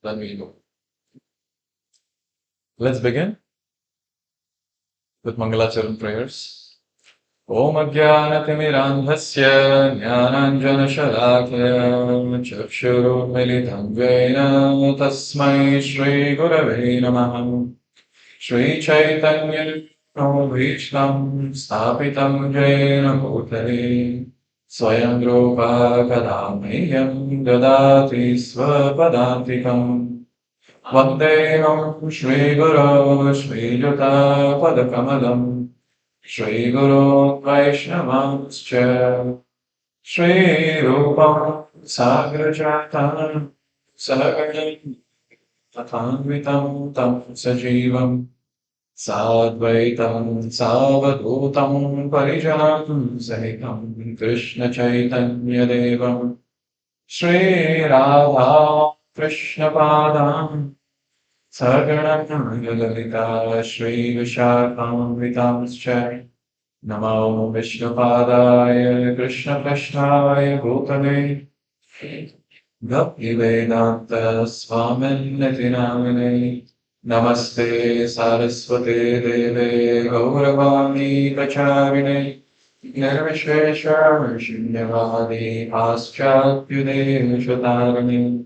Then we'll go. Let's begin with Mangalacharan prayers. Om Ajnanatimirandhasya Jnananjanashalakaya Chakshurumilitam Vena Tasmai Shri Gurave Namaha Shri Chaitanya Bhishtam Stapitam Jena Bhutale Swayam Rupa Kadameyam Dadati Svapadantikam Vandeham Shri Guru Shri Juta Padakamalam Shri Guru Vaishnavanscha Shri Rupam Sagrajatan Sagajan Tathanvitam Tam Sajivam Sadvaitam Savadhutam Parijanam Sahitam Krishna Chaitanya Devam Shri Radha Krishna Padam Saganam Lalita Shri Vishakam Vitamscha Namo Vishnupadaya Krishna Krishnaya Bhutale Bhakti Vedanta Swamin Nitinamine Namaste Saraswate Deve Gauravani Pracharine Nirvishveshwar Shunyavadi Paschatpyudeshatarane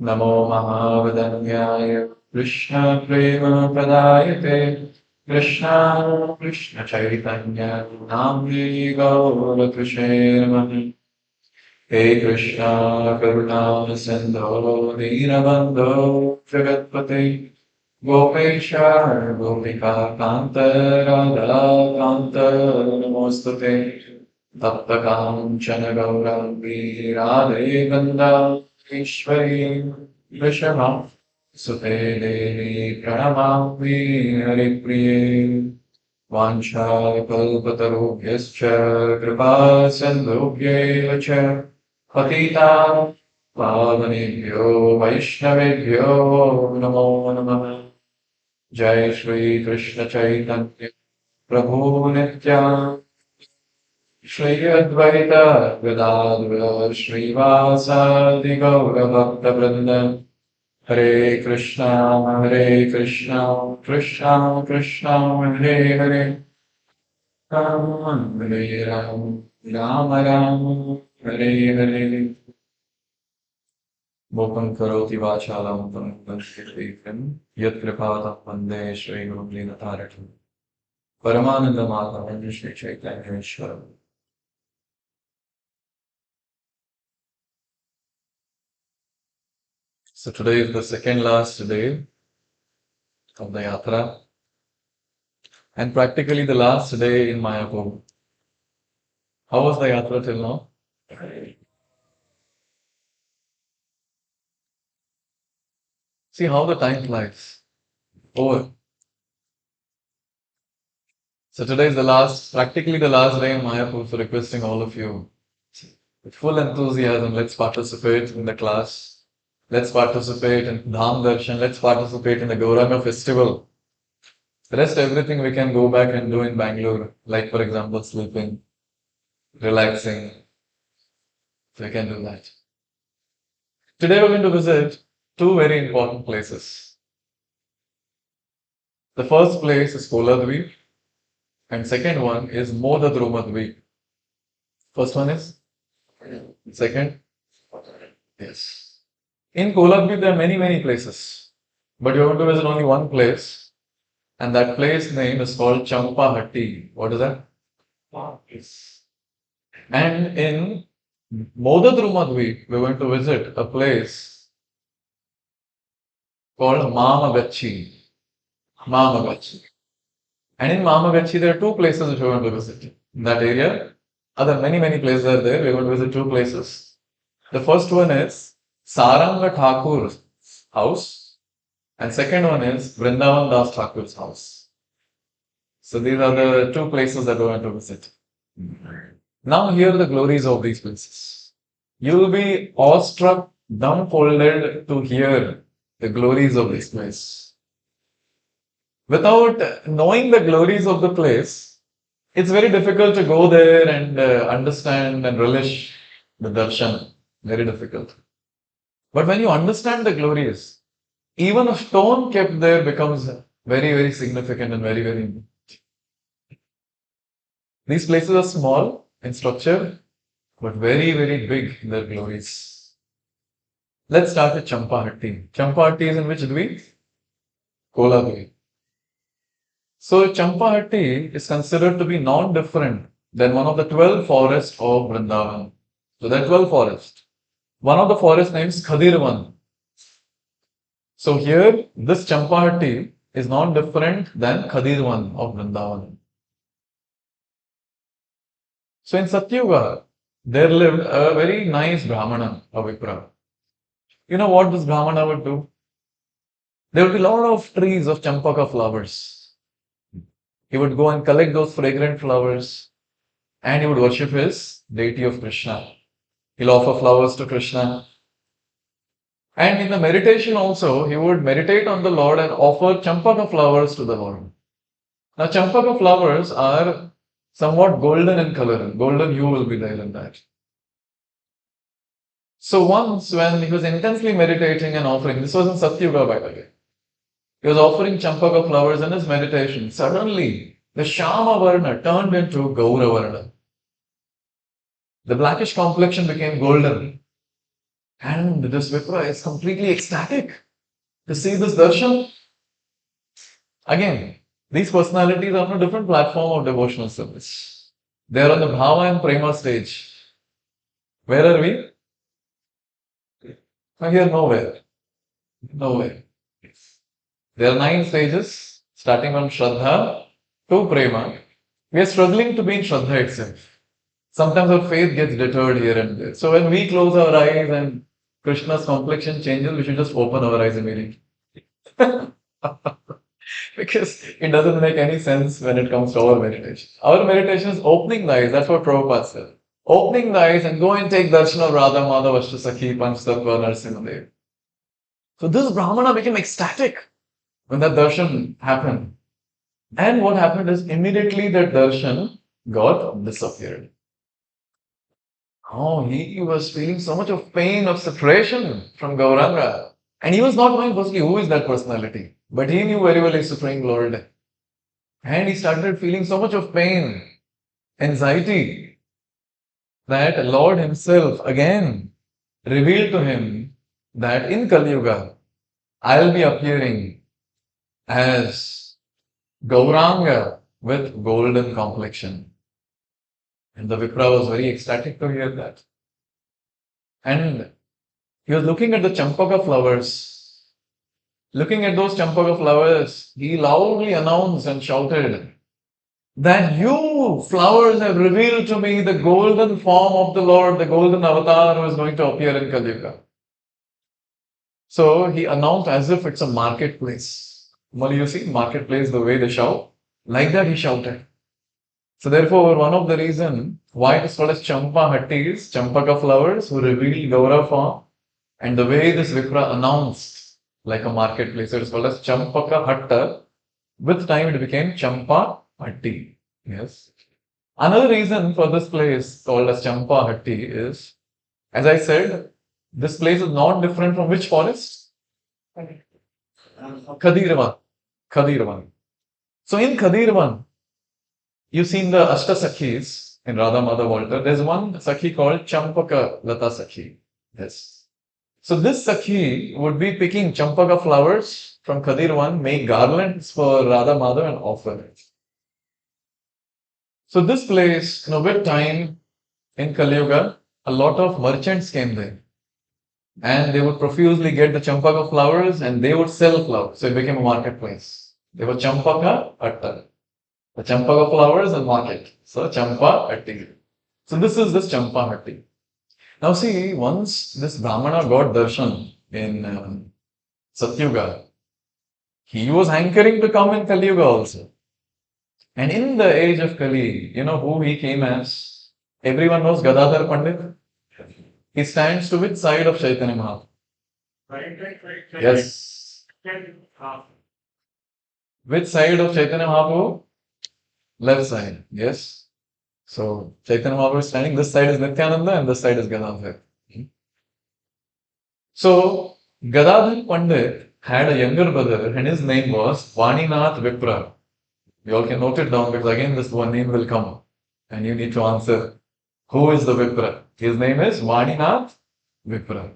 Namo Mahavadanyaya Krishna Prema Pradayate Krishna Krishna Chaitanya Namni Gaura Krishnamani He Krishna Karuna Sindho Dinabandho Jagatpate Gopesha Gopika Kanta Radha Kanta Namostate Tapta Kanchana Gaurangi Radhe Ganda Ishwari Vishama Sute Devi Pranamami Haripriye Vancha Kalpatarubhyascha Kripa Sindhubhyevacha Patita Pavanebhyo Vaishnavebhyo Namo Namah Jai Shri Krishna Chaitanya Prabhu Nitya Shri Advaita Gadadhara Srivasadi Gaura Bhakta Vrinda Hare Krishna Krishna Krishna Hare Hare Ram Hare Ram Rama Rama Hare Hare Mukam Karoti Vachalam Pankam Yat Kripatam Vande Shri Guru Linataratam Paramananda Madhavam Shri Chaitanya Ishwaram. So today is the second last day of the Yatra and practically the last day in Mayapur. How was the Yatra till now? See how the time flies. Over. So today is the last, practically the last day in Mayapur, so requesting all of you with full enthusiasm, let's participate in the class. Let's participate in Dham Darshan. Let's participate in the Gauranga festival. The rest everything we can go back and do in Bangalore, like for example sleeping, relaxing. So we can do that. Today we're going to visit two very important places. The first place is Koladvip and second one is Modadrumadvip. First one is? Second? Yes. In Koladvip there are many places, but you're going to visit only one place, and that place name is called Champahatti. What is that? Yes. And in Modadrumadvip we're going to visit a place called Mamagachi. Mamagachi. And in Mamagachi there are two places which we're going to visit. In that area, other many places are there. We're going to visit two places. The first one is Saranga Thakur's house, and second one is Vrindavan Das Thakur's house. So these are the two places that we're going to visit. Now here are the glories of these places. You will be awestruck, dumbfolded to hear the glories of this place. Without knowing the glories of the place, it's very difficult to go there and understand and relish the darshan. Very difficult. But when you understand the glories, even a stone kept there becomes very, very significant and very, very important. These places are small in structure, but very, very big in their glories. Let's start with Champahatti. Champahatti is in which dweep? Koladvip. So Champahatti is considered to be non-different than one of the 12 forests of Vrindavan. So there are 12 forests. One of the forest names Khadirvan. So here, this Champahatti is non-different than Khadirvan of Vrindavan. So in Satyuga, there lived a very nice Brahmana, a Vipra. You know what this Brahmana would do? There would be a lot of trees of Champaka flowers. He would go and collect those fragrant flowers and he would worship his deity of Krishna. He'll offer flowers to Krishna. And in the meditation also, he would meditate on the Lord and offer Champaka flowers to the Lord. Now, Champaka flowers are somewhat golden in color. Golden hue will be there in that. So once when he was intensely meditating and offering, this was in Satyuga by the way, he was offering Champaka flowers in his meditation. Suddenly, the Shama Varna turned into Gaura Varna. The blackish complexion became golden. And this Vipra is completely ecstatic to see this darshan. Again, these personalities are on a different platform of devotional service. They are on the Bhava and Prema stage. Where are we? Here, nowhere. Nowhere. There are 9 stages, starting from Shraddha to Prema. We are struggling to be in Shraddha itself. Sometimes our faith gets deterred here and there. So when we close our eyes and Krishna's complexion changes, we should just open our eyes immediately. Because it doesn't make any sense when it comes to our meditation. Our meditation is opening the eyes. That's what Prabhupada said. Opening the eyes and go and take darshan of Radha Madhav Ashtasakhi Panchtattva Narasimhadev. So this Brahmana became ecstatic when that darshan happened. And what happened is immediately that darshan got disappeared. Oh, he was feeling so much of pain, of separation from Gauranga. And he was not knowing firstly who is that personality. But he knew very well his Supreme Lord. And he started feeling so much of pain, anxiety, that Lord himself again revealed to him that in Kali Yuga, I'll be appearing as Gauranga with golden complexion. And the Vipra was very ecstatic to hear that. And he was looking at the Champaka flowers. Looking at those Champaka flowers, he loudly announced and shouted that you flowers have revealed to me the golden form of the Lord, the golden avatar who is going to appear in Kali Yuga. So he announced as if it's a marketplace. Well, you see, marketplace, the way they shout, like that he shouted. So therefore, one of the reasons why it is called as Champahatti is Champaka flowers who reveal Gaura form, and the way this Vipra announced like a marketplace, it is called as Champaka Hatta. With time, it became Champahatti. Yes. Another reason for this place called as Champahatti is, as I said, this place is not different from which forest? Khadirvan. Khadirvan. So in Khadirvan, you've seen the Ashta Sakhis in Radha Madhav altar. There's one Sakhi called Champaka Lata Sakhi. Yes. So this Sakhi would be picking Champaka flowers from Khadirvan, make garlands for Radha Madhav and offer it. So this place, with time in Kali Yuga, a lot of merchants came there. And they would profusely get the Champaka flowers and they would sell flowers. So it became a marketplace. They were Champaka Atta. The Champaka flowers and market. So Champahatti. So this is this Champahatti. Now see, once this Brahmana got darshan in Satyuga, he was hankering to come in Kali Yuga also. And in the age of Kali, you know who he came as? Everyone knows Gadadhar Pandit. He stands to which side of Chaitanya Mahaprabhu? Right. Yes. Which side of Chaitanya Mahaprabhu? Left side. Yes. So Chaitanya Mahaprabhu is standing. This side is Nityananda and this side is Gadadhar. So Gadadhar Pandit had a younger brother and his name was Vaninath Vipra. You all can note it down because again this one name will come and you need to answer who is the Vipra. His name is Vaninath Vipra.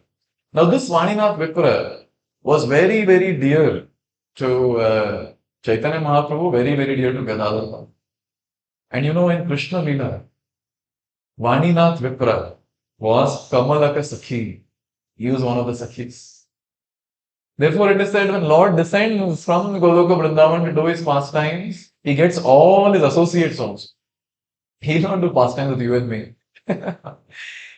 Now this Vaninath Vipra was very, very dear to Chaitanya Mahaprabhu, very, very dear to Gadadhar. And you know in Krishna Lila, Vaninath Vipra was Kamalaka Sakhi. He was one of the Sakhis. Therefore, it is said when Lord descends from Goloka Vrindavan to do his pastimes, he gets all his associates also. He'll not do pastimes with you and me.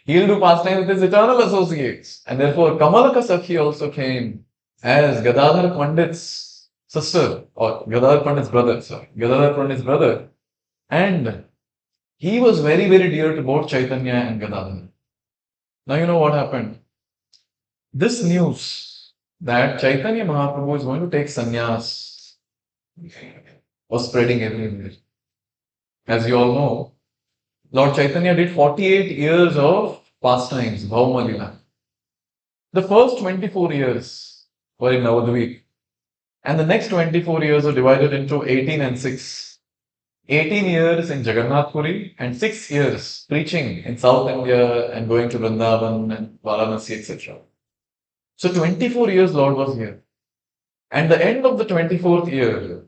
He'll do pastimes with his eternal associates. And therefore, Kamalaka Sakhi also came as Gadadhar Pandit's sister, or Gadadhar Pandit's brother, Gadadhar Pandit's brother. And he was very, very dear to both Chaitanya and Gadadhar. Now, you know what happened? This news that Chaitanya Mahaprabhu is going to take sannyas was spreading everywhere. As you all know, Lord Chaitanya did 48 years of pastimes, Bhauma Lila. The first 24 years were in Navadvip, and the next 24 years were divided into 18 and 6. 18 years in Jagannath Puri and 6 years preaching in South India and going to Vrindavan and Varanasi, etc. So 24 years Lord was here. And the end of the 24th year,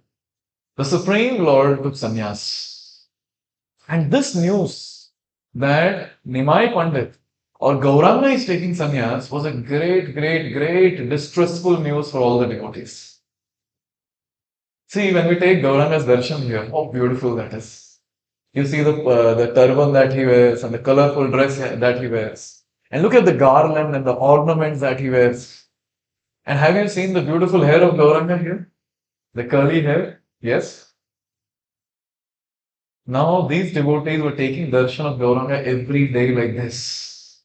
the Supreme Lord took sannyas. And this news that Nimai Pandit or Gauranga is taking sannyas was a great, great, great distressful news for all the devotees. See, when we take Gauranga's darshan here, how beautiful that is. You see the turban that he wears and the colorful dress that he wears. And look at the garland and the ornaments that he wears. And have you seen the beautiful hair of Gauranga here? The curly hair? Yes. Now these devotees were taking darshan of Gauranga every day like this.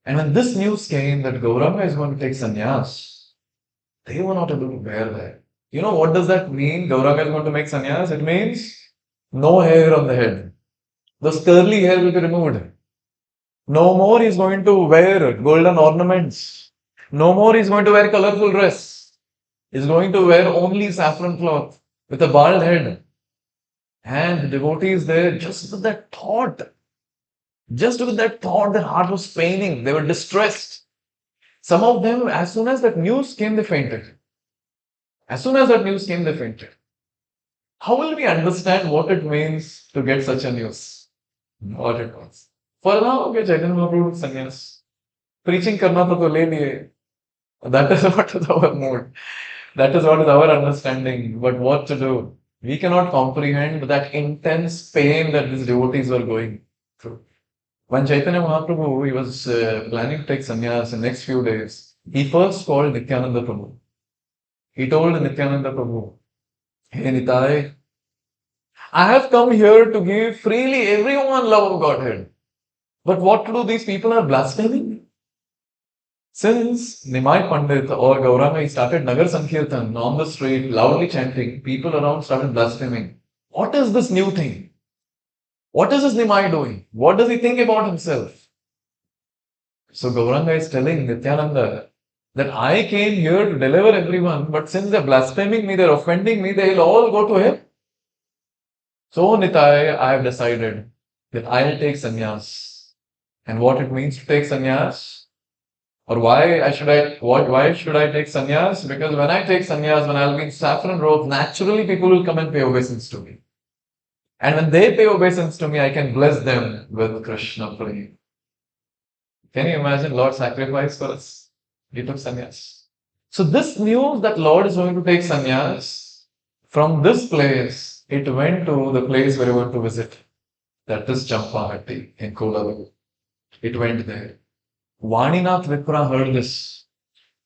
And when this news came that Gauranga is going to take sannyas, they were not able to bear that. You know what does that mean? Gauranga is going to make sannyas? It means no hair on the head. Those curly hair will be removed. No more he is going to wear golden ornaments. No more he is going to wear colorful dress. He is going to wear only saffron cloth with a bald head. And the devotees there, just with that thought, their heart was paining. They were distressed. Some of them, as soon as that news came, they fainted. As soon as that news came, they fainted. How will we understand what it means to get such a news? What it was. For now, okay, Chaitanya Mahaprabhu sannyas. Preaching karna tha to le liye. That is what is our mood. That is what is our understanding. But what to do? We cannot comprehend that intense pain that these devotees were going through. When Chaitanya Mahaprabhu, he was planning to take sannyas in the next few days, he first called Nityananda Prabhu. He told Nityananda Prabhu, "Hey Nitai, I have come here to give freely everyone love of Godhead. But what to do? These people are blaspheming." Since Nimai Pandit or Gauranga, he started Nagar Sankirtan on the street, loudly chanting, people around started blaspheming. What is this new thing? What is this Nimai doing? What does he think about himself? So Gauranga is telling Nityananda that I came here to deliver everyone, but since they're blaspheming me, they're offending me, they'll all go to hell. So Nitai, I have decided that I'll take sannyas. And what it means to take sannyas? Or why should I take sannyas? Because when I take sannyas, when I'll be in saffron robe, naturally people will come and pay obeisance to me. And when they pay obeisance to me, I can bless them with Krishna Prem. Can you imagine Lord sacrifice for us? He took sannyas. So this news that Lord is going to take sannyas, from this place, it went to the place where we were to visit. That is Champahatti in Koladvip. It went there. Vaninath Vipra heard this.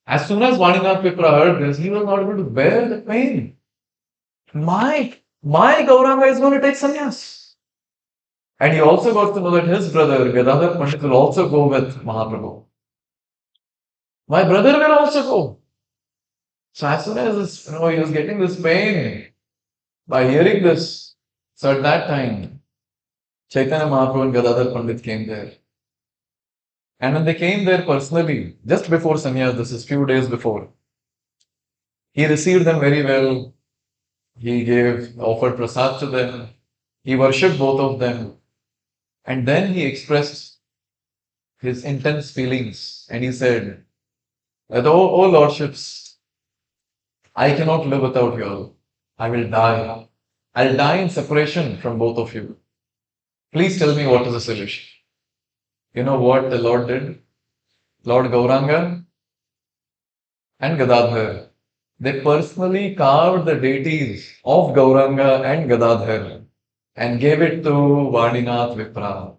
As soon as Vaninath Vipra heard this, he was not able to bear the pain. My Gauranga is going to take sannyas. And he also got to know that his brother, Gadadhar Pandit, will also go with Mahaprabhu. My brother will also go. So as soon as this, he was getting this pain by hearing this. So at that time, Chaitanya Mahaprabhu and Gadadhar Pandit came there. And when they came there personally, just before sannyas, this is few days before, He received them very well. He offered prasad to them. He worshipped both of them. And then he expressed his intense feelings and he said, that, O lordships, I cannot live without you all. I will die. I'll die in separation from both of you. Please tell me what is the solution. You know what the Lord did? Lord Gauranga and Gadadhar. They personally carved the deities of Gauranga and Gadadhar and gave it to Vadinath Vipra.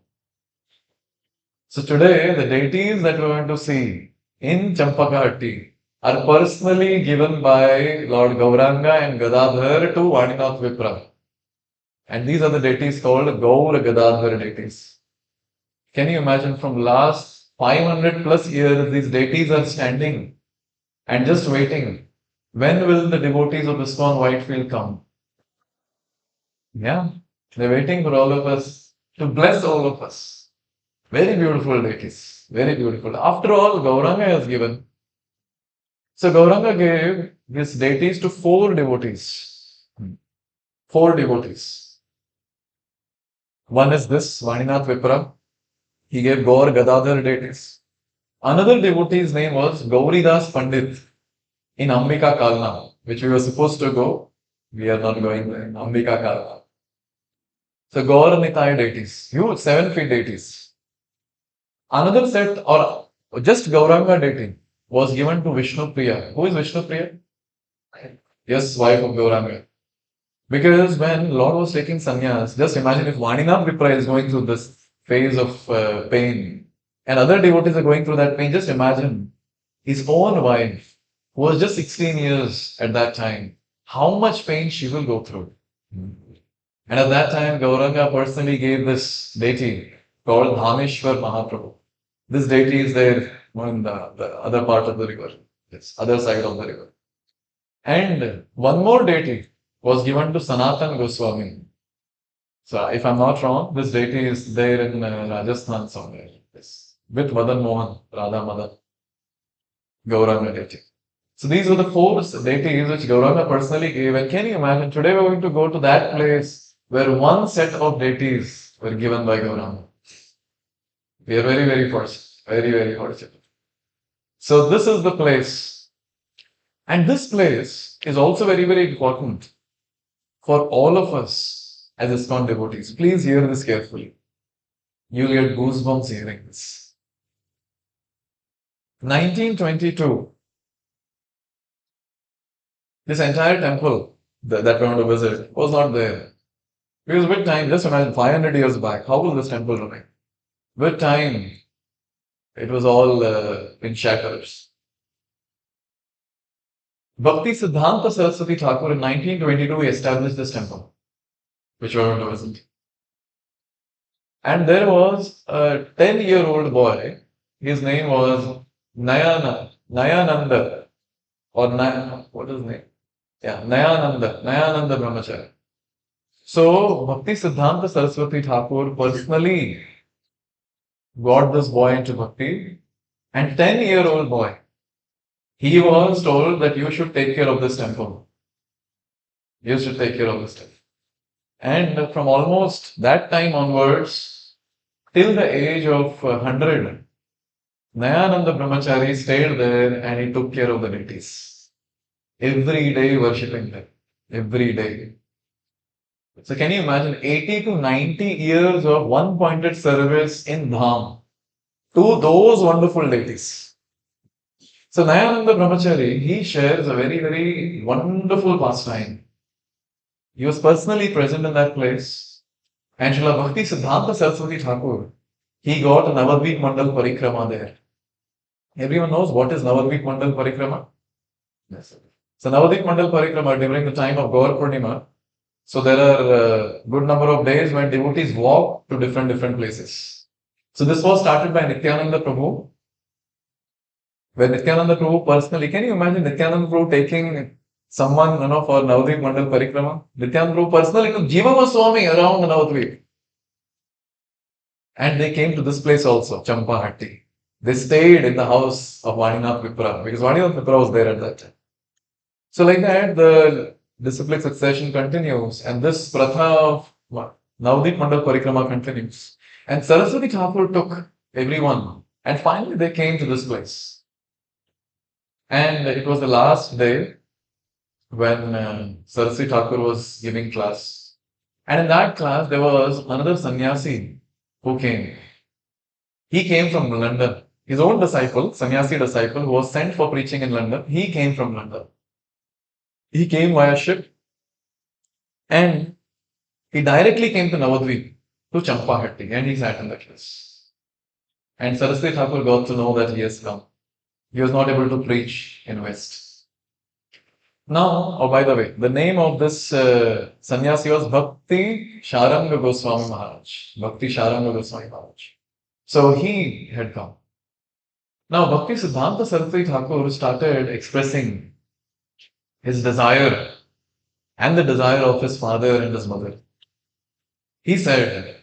So today, the deities that we're going to see in Champakahatti are personally given by Lord Gauranga and Gadadhar to Vadinath Vipra. And these are the deities called Gaur Gadadhar deities. Can you imagine from last 500 plus years, these deities are standing and just waiting. When will the devotees of ISKCON Whitefield come? Yeah, they're waiting for all of us to bless all of us. Very beautiful deities. Very beautiful. After all, Gauranga has given. So Gauranga gave his deities to four devotees. Four devotees. One is this, Vaninath Vipra. He gave Gaur Gadadhar deities. Another devotee's name was Gauridas Pandit in Ambika Kalna, which we were supposed to go. We are not going there. Ambika Kalna. So Gaur Nitai deities, huge 7 feet deities. Another set or just Gauranga deity was given to Vishnu Priya. Who is Vishnu Priya? Yes, wife of Gauranga. Because when Lord was taking sannyas, just imagine if Vaninath Vipra is going through this phase of pain and other devotees are going through that pain, just imagine his own wife, who was just 16 years at that time, how much pain she will go through. And at that time, Gauranga personally gave this deity called Dhameshwar Mahaprabhu. This deity is there on the other part of the river, this other side of the river. And one more deity was given to Sanatan Goswami. So if I'm not wrong, this deity is there in Rajasthan somewhere. Yes. With Madan Mohan, Radha Madan, Gauranga deity. So these were the four deities which Gauranga personally gave. And can you imagine, today we're going to go to that place where one set of deities were given by Gauranga. We are very, very fortunate. Very, very fortunate. So this is the place. And this place is also very, very important for all of us as ISKCON devotees. Please hear this carefully. You'll get goosebumps hearing this. 1922. This entire temple that we're going to visit was not there. Because with time, just imagine 500 years back, how will this temple remain? With time, it was all in shatters. Bhakti Siddhanta Saraswati Thakur in 1922 established this temple, which we are going to visit. And there was a 10-year-old boy, his name was Nayananda, or what is his name? Yeah, Nayananda Brahmachari. So, Bhakti Siddhanta Saraswati Thakur personally got this boy into bhakti, and 10-year-old boy, he was told that you should take care of this temple. You should take care of this temple. And from almost that time onwards, till the age of 100, Nayananda Brahmachari stayed there and he took care of the deities. Every day worshipping them. Every day. So can you imagine 80 to 90 years of one-pointed service in Dham to those wonderful deities. So Nayananda Brahmachari, he shares a very, very wonderful pastime. He was personally present in that place. And Srila Bhakti Siddhanta Saraswati Thakur, he got a Navadvip Mandal Parikrama there. Everyone knows what is Navadvip Mandal Parikrama? Yes. So Navadvip Mandal Parikrama during the time of Gaur Purnima. So there are a good number of days when devotees walk to different places. So this was started by Nityananda Prabhu. Where Nityananda Prabhu personally, can you imagine Nityananda Prabhu taking someone, for Navadvip Mandal Parikrama? Nityananda Prabhu personally took Jiva Goswami around the Navadvip. And they came to this place also, Champahatti. They stayed in the house of Vaninath Vipra because Vaninath Vipra was there at that time. So like that, the disciplic succession continues, and this pratha of Navadip Mandal Parikrama continues. And Saraswati Thakur took everyone, and finally they came to this place. And it was the last day when Saraswati Thakur was giving class. And in that class, there was another sannyasi who came. He came from London. His own disciple, sannyasi disciple, who was sent for preaching in London, he came from London. He came via ship and he directly came to Navadvip, to Champahatti, and he sat in the class. And Saraswati Thakur got to know that he has come. He was not able to preach in West. Now, oh by the way, the name of this sannyasi was Bhakti Sharanga Goswami Maharaj. Bhakti Sharanga Goswami Maharaj. So he had come. Now, Bhakti Siddhanta Saraswati Thakur started expressing his desire and the desire of his father and his mother. He said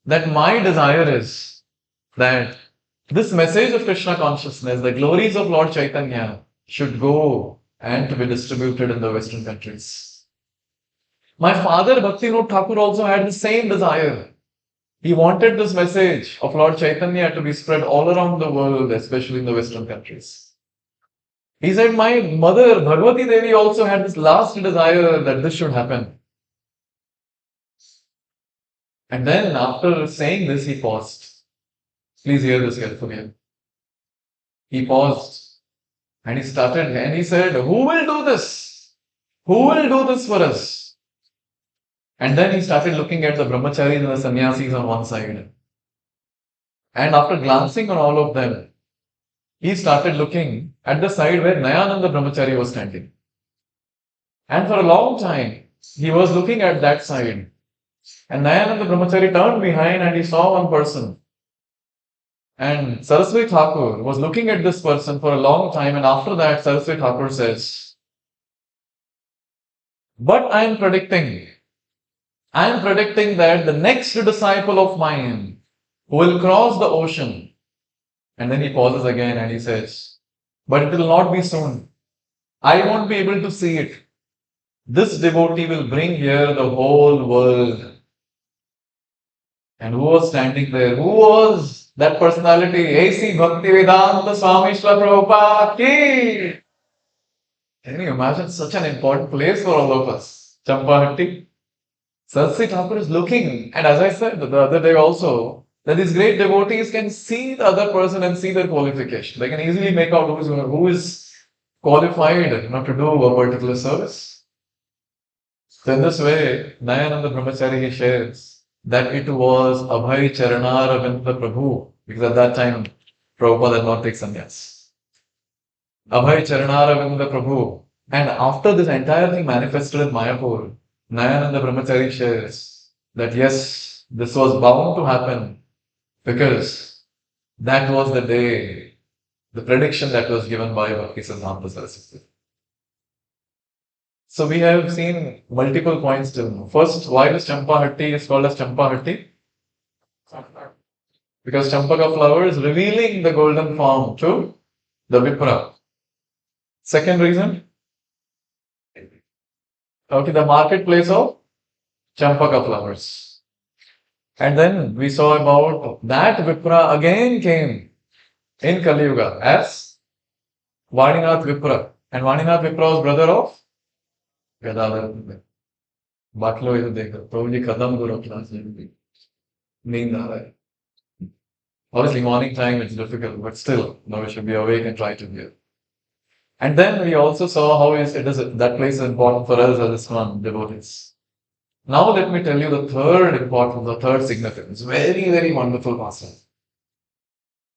that my desire is that this message of Krishna consciousness, the glories of Lord Chaitanya, should go and to be distributed in the Western countries. My father, Bhakti Vinod Thakur, also had the same desire. He wanted this message of Lord Chaitanya to be spread all around the world, especially in the Western countries. He said, my mother, Bhagavati Devi, also had this last desire that this should happen. And then after saying this, he paused. Please hear this carefully. He paused and he started and he said, who will do this? Who will do this for us? And then he started looking at the brahmacharis and the sannyasis on one side. And after glancing on all of them, he started looking at the side where Nayananda brahmachari was standing. And for a long time, he was looking at that side. And Nayananda brahmachari turned behind and he saw one person. And Saraswati Thakur was looking at this person for a long time, and after that, Saraswati Thakur says, but I am predicting that the next disciple of mine who will cross the ocean. And then he pauses again and he says, but it will not be soon. I won't be able to see it. This devotee will bring here the whole world. And who was standing there? Who was that personality? A.C. Bhaktivedanta Swami Srila Prabhupada ki! Can you imagine such an important place for all of us? Champahatti. Saraswati Thakur is looking, and as I said the other day also, that these great devotees can see the other person and see their qualification. They can easily make out who is qualified to do a particular service. So in this way, Nayananda Brahmachari shares that it was Abhay Charanaravinda Prabhu, because at that time Prabhupada had not taken sannyas. Abhay Charanaravinda Prabhu. And after this entire thing manifested in Mayapur, Nayananda Brahmachari shares that yes, this was bound to happen because that was the day, the prediction that was given by Bhakti Siddhanta Saraswati. So we have seen multiple points till now. First, why this Champahatti is called as Champahatti? Because Champaka flower is revealing the golden form to the Vipra. Second reason, okay, the marketplace of Champaka flowers. And then we saw about that Vipra again came in Kali Yuga as Vaninath Vipra. And Vaninath Vipra was brother of Gadadhar. Baklo इधर देखो प्रभुजी खत्म करो class में नींद आ रहा है. Obviously morning time it's difficult, but still we should be awake and try to hear. And then we also saw how that place is important for us as ISKCON devotees. Now let me tell you the third significance. Very, very wonderful pastime.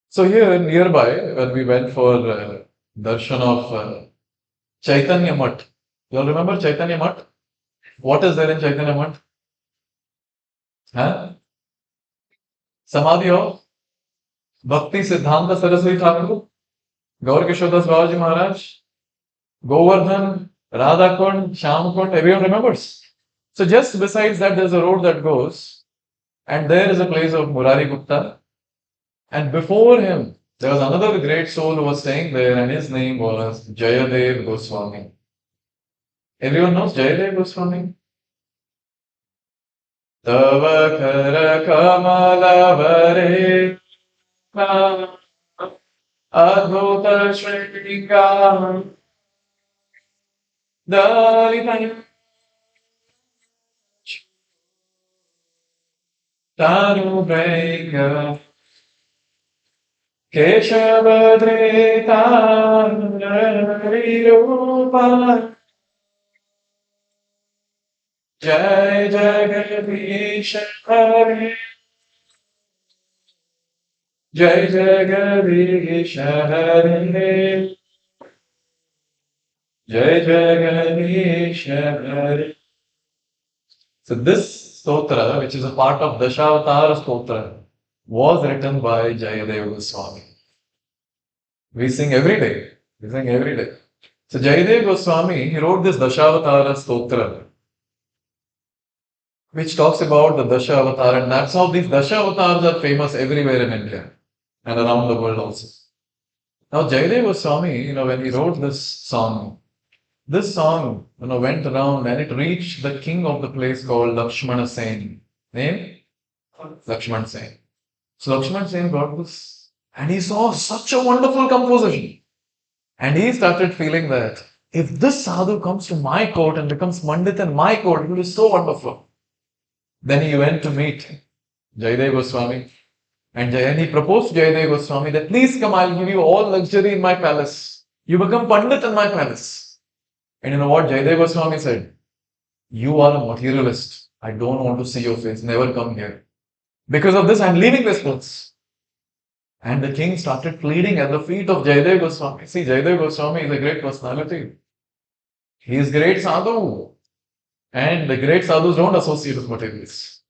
So here nearby, when we went for darshan of Chaitanya Mat, you all remember Chaitanya Mat? What is there in Chaitanya Mat? Huh? Samadhi of Bhakti Siddhanta Saraswati Thakur, Gaur Kishodas Babaji Maharaj, Govardhan, Radha Kund, Shyam Kund, everyone remembers. So just besides that, there's a road that goes, and there is a place of Murari Gupta, and before him, there was another great soul who was staying there, and his name was Jayadev Goswami. Everyone knows Jayadev Goswami. Tava kara kamalavare adhuta shringa dalita tanu brenga keshavadreta narirupa jai jagadish hare jai jagadish hare jai jagadish hare. So this stotra, which is a part of Dashavatara stotra, was written by Jayadev Goswami. We sing every day. We sing every day. So Jayadev Goswami, he wrote this Dashavatara stotra, which talks about the Dashavatara, and that's how these Dashavatars are famous everywhere in India and around the world also. Now Jayadev Goswami, when he wrote this song, went around and it reached the king of the place called Lakshmana Sen. Name? Lakshman Sen. So Lakshman Sen got this and he saw such a wonderful composition. And he started feeling that if this sadhu comes to my court and becomes Pandit in my court, it will be so wonderful. Then he went to meet Jayadev Goswami and he proposed to Jayadev Goswami that please come, I'll give you all luxury in my palace. You become Pandit in my palace. And you know what Jayadev Goswami said? You are a materialist. I don't want to see your face. Never come here. Because of this, I'm leaving this place. And the king started pleading at the feet of Jayadev Goswami. See, Jayadev Goswami is a great personality. He is great sadhu. And the great sadhus don't associate with materialists.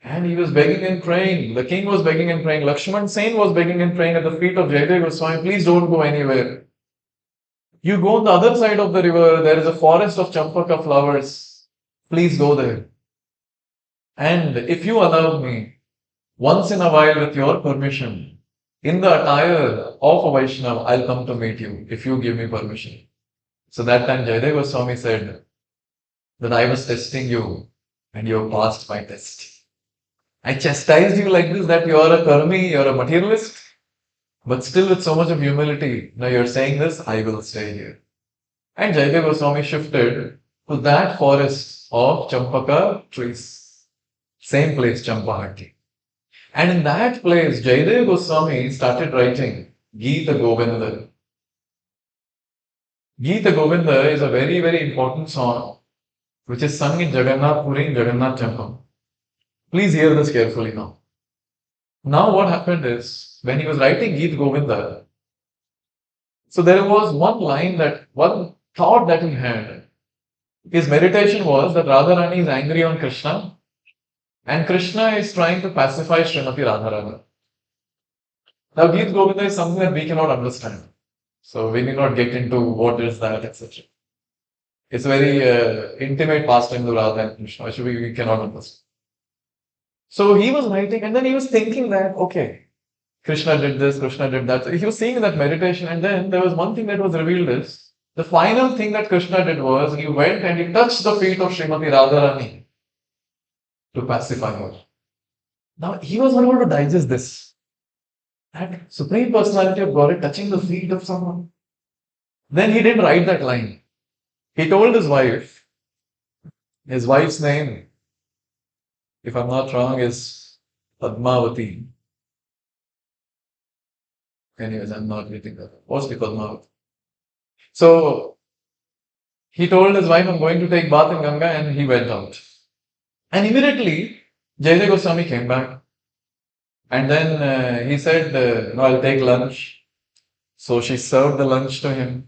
And he was begging and praying. The king was begging and praying. Lakshman Sen was begging and praying at the feet of Jayadev Goswami. Please don't go anywhere. You go on the other side of the river, there is a forest of champaka flowers. Please go there. And if you allow me, once in a while with your permission, in the attire of a Vaishnava, I'll come to meet you if you give me permission. So that time Jayadev Goswami said that I was testing you and you have passed my test. I chastised you like this that you are a karmi, you are a materialist. But still with so much of humility, now you're saying this, I will stay here. And Jayadev Goswami shifted to that forest of Champaka trees. Same place, Champahati. And in that place, Jayadev Goswami started writing Gita Govinda. Gita Govinda is a very, very important song which is sung in Jagannath Puri in Jagannath Temple. Please hear this carefully now. Now what happened is, when he was writing Gita Govinda, so there was one thought that he had. His meditation was that Radharani is angry on Krishna and Krishna is trying to pacify Srimati Radharani. Now Gita Govinda is something that we cannot understand. So we need not get into what is that, etc. It's a very intimate pastime of Radha and Krishna, which we cannot understand. So he was writing and then he was thinking that, okay, Krishna did this, Krishna did that. So he was seeing that meditation and then there was one thing that was revealed is, the final thing that Krishna did was, he went and he touched the feet of Srimati Radharani to pacify her. Now he was not able to digest this. That Supreme Personality of Godhead touching the feet of someone. Then he didn't write that line. He told his wife's name, if I'm not wrong, is Padmavati. Anyways, I'm not getting that. Mostly Padmavati. So he told his wife, I'm going to take bath in Ganga, and he went out. And immediately, Jayadev Goswami came back. And then he said, no, I'll take lunch. So she served the lunch to him.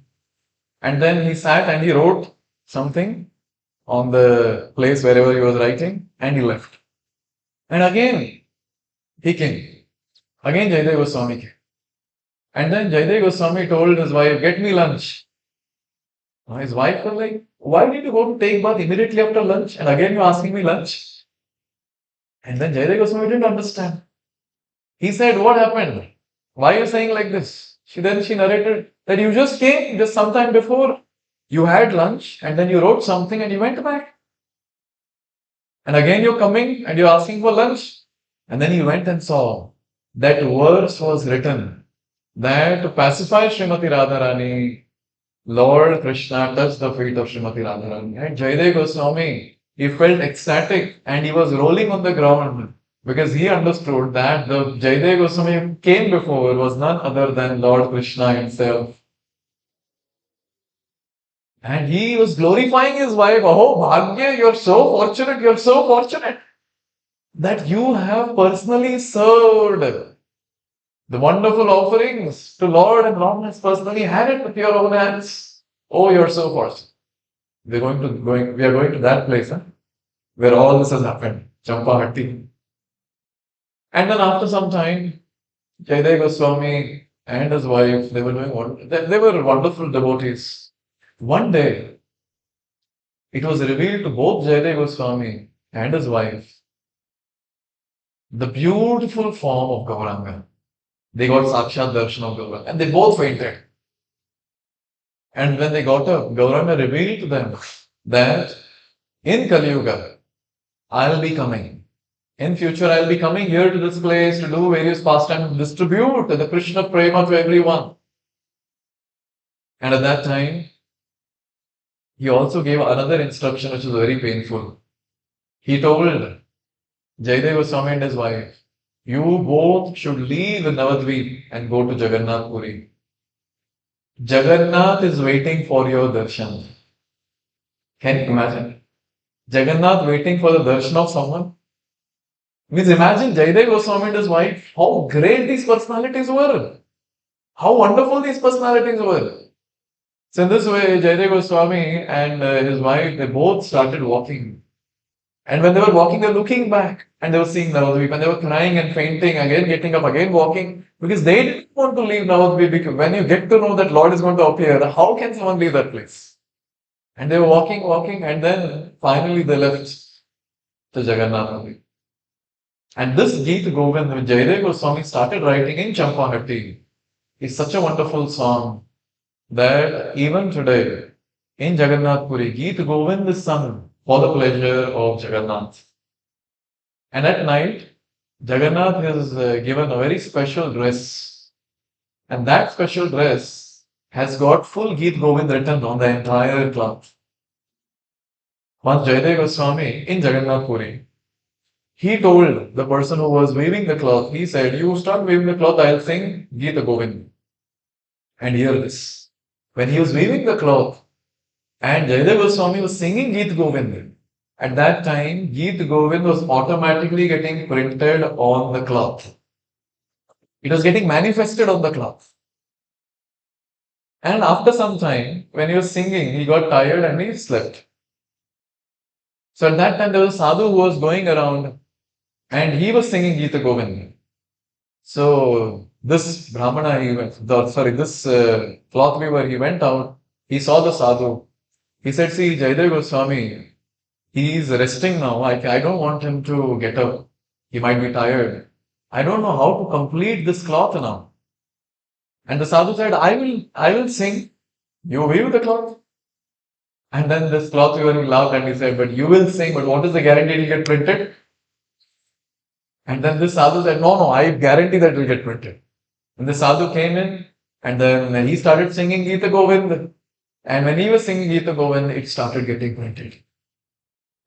And then he sat and he wrote something on the place wherever he was writing, and he left. And again, he came. Again, Jayadev Goswami came. And then Jayadev Goswami told his wife, get me lunch. Now his wife was like, why did you go to take bath immediately after lunch? And again you're asking me lunch? And then Jayadev Goswami didn't understand. He said, what happened? Why are you saying like this? Then she narrated that you just came just sometime before. You had lunch and then you wrote something and you went back. And again you're coming and you're asking for lunch. And then he went and saw that verse was written that to pacify Srimati Radharani, Lord Krishna touched the feet of Srimati Radharani. And Jaydev Goswami, he felt ecstatic and he was rolling on the ground because he understood that the Jaydev Goswami who came before was none other than Lord Krishna himself. And he was glorifying his wife. Oh, Bhagya, you're so fortunate that you have personally served the wonderful offerings to Lord and Lord has personally had it with your own hands. Oh, you're so fortunate. We are going to that place, where all this has happened, Champahatti. And then after some time, Jaydev Goswami and his wife, they were wonderful devotees. One day, it was revealed to both Jaydev Goswami and his wife the beautiful form of Gauranga. They got Sakshat Darshan of Gauranga and they both fainted. And when they got up, Gauranga revealed to them that in Kali Yuga, I'll be coming. In future, I'll be coming here to this place to do various pastimes, distribute the Krishna Prema to everyone. And at that time, he also gave another instruction which was very painful. He told Jaydev Goswami and his wife, you both should leave Navadvip and go to Jagannath Puri. Jagannath is waiting for your darshan. Can you imagine? Jagannath waiting for the darshan of someone? Means imagine Jaydev Goswami and his wife, how great these personalities were. How wonderful these personalities were. So in this way, Jaydev Goswami and his wife, they both started walking. And when they were walking, they were looking back and they were seeing Navadvip and they were crying and fainting, again getting up, again walking, because they didn't want to leave Navadvip. Because when you get to know that Lord is going to appear, how can someone leave that place? And they were walking, and then finally they left to Jagannath. And this Geet Govind, which Jaydev Goswami started writing in Champahatti, is such a wonderful song that even today in Jagannath Puri, Geet Govind is sung for the pleasure of Jagannath. And at night, Jagannath is given a very special dress. And that special dress has got full Geet Govind written on the entire cloth. Once Jaydev Goswami in Jagannath Puri, he told the person who was weaving the cloth, he said, you start weaving the cloth, I'll sing Geet Govind. And hear this. When he was weaving the cloth, and Jaydev Goswami was singing Geet Govind. At that time, Geet Govind was automatically getting printed on the cloth. It was getting manifested on the cloth. And after some time, when he was singing, he got tired and he slept. So at that time, there was a sadhu who was going around and he was singing Geet Govind. So this Brahmana, this cloth weaver, he went out, he saw the sadhu. He said, see, Jaydev Goswami, he is resting now. I don't want him to get up. He might be tired. I don't know how to complete this cloth now. And the sadhu said, I will sing. You weave the cloth. And then this cloth weaver, he laughed and he said, but you will sing, but what is the guarantee it will get printed? And then this sadhu said, no, I guarantee that it will get printed. And the sadhu came in and then he started singing Geeta Govind. And when he was singing Geeta Govind, it started getting printed.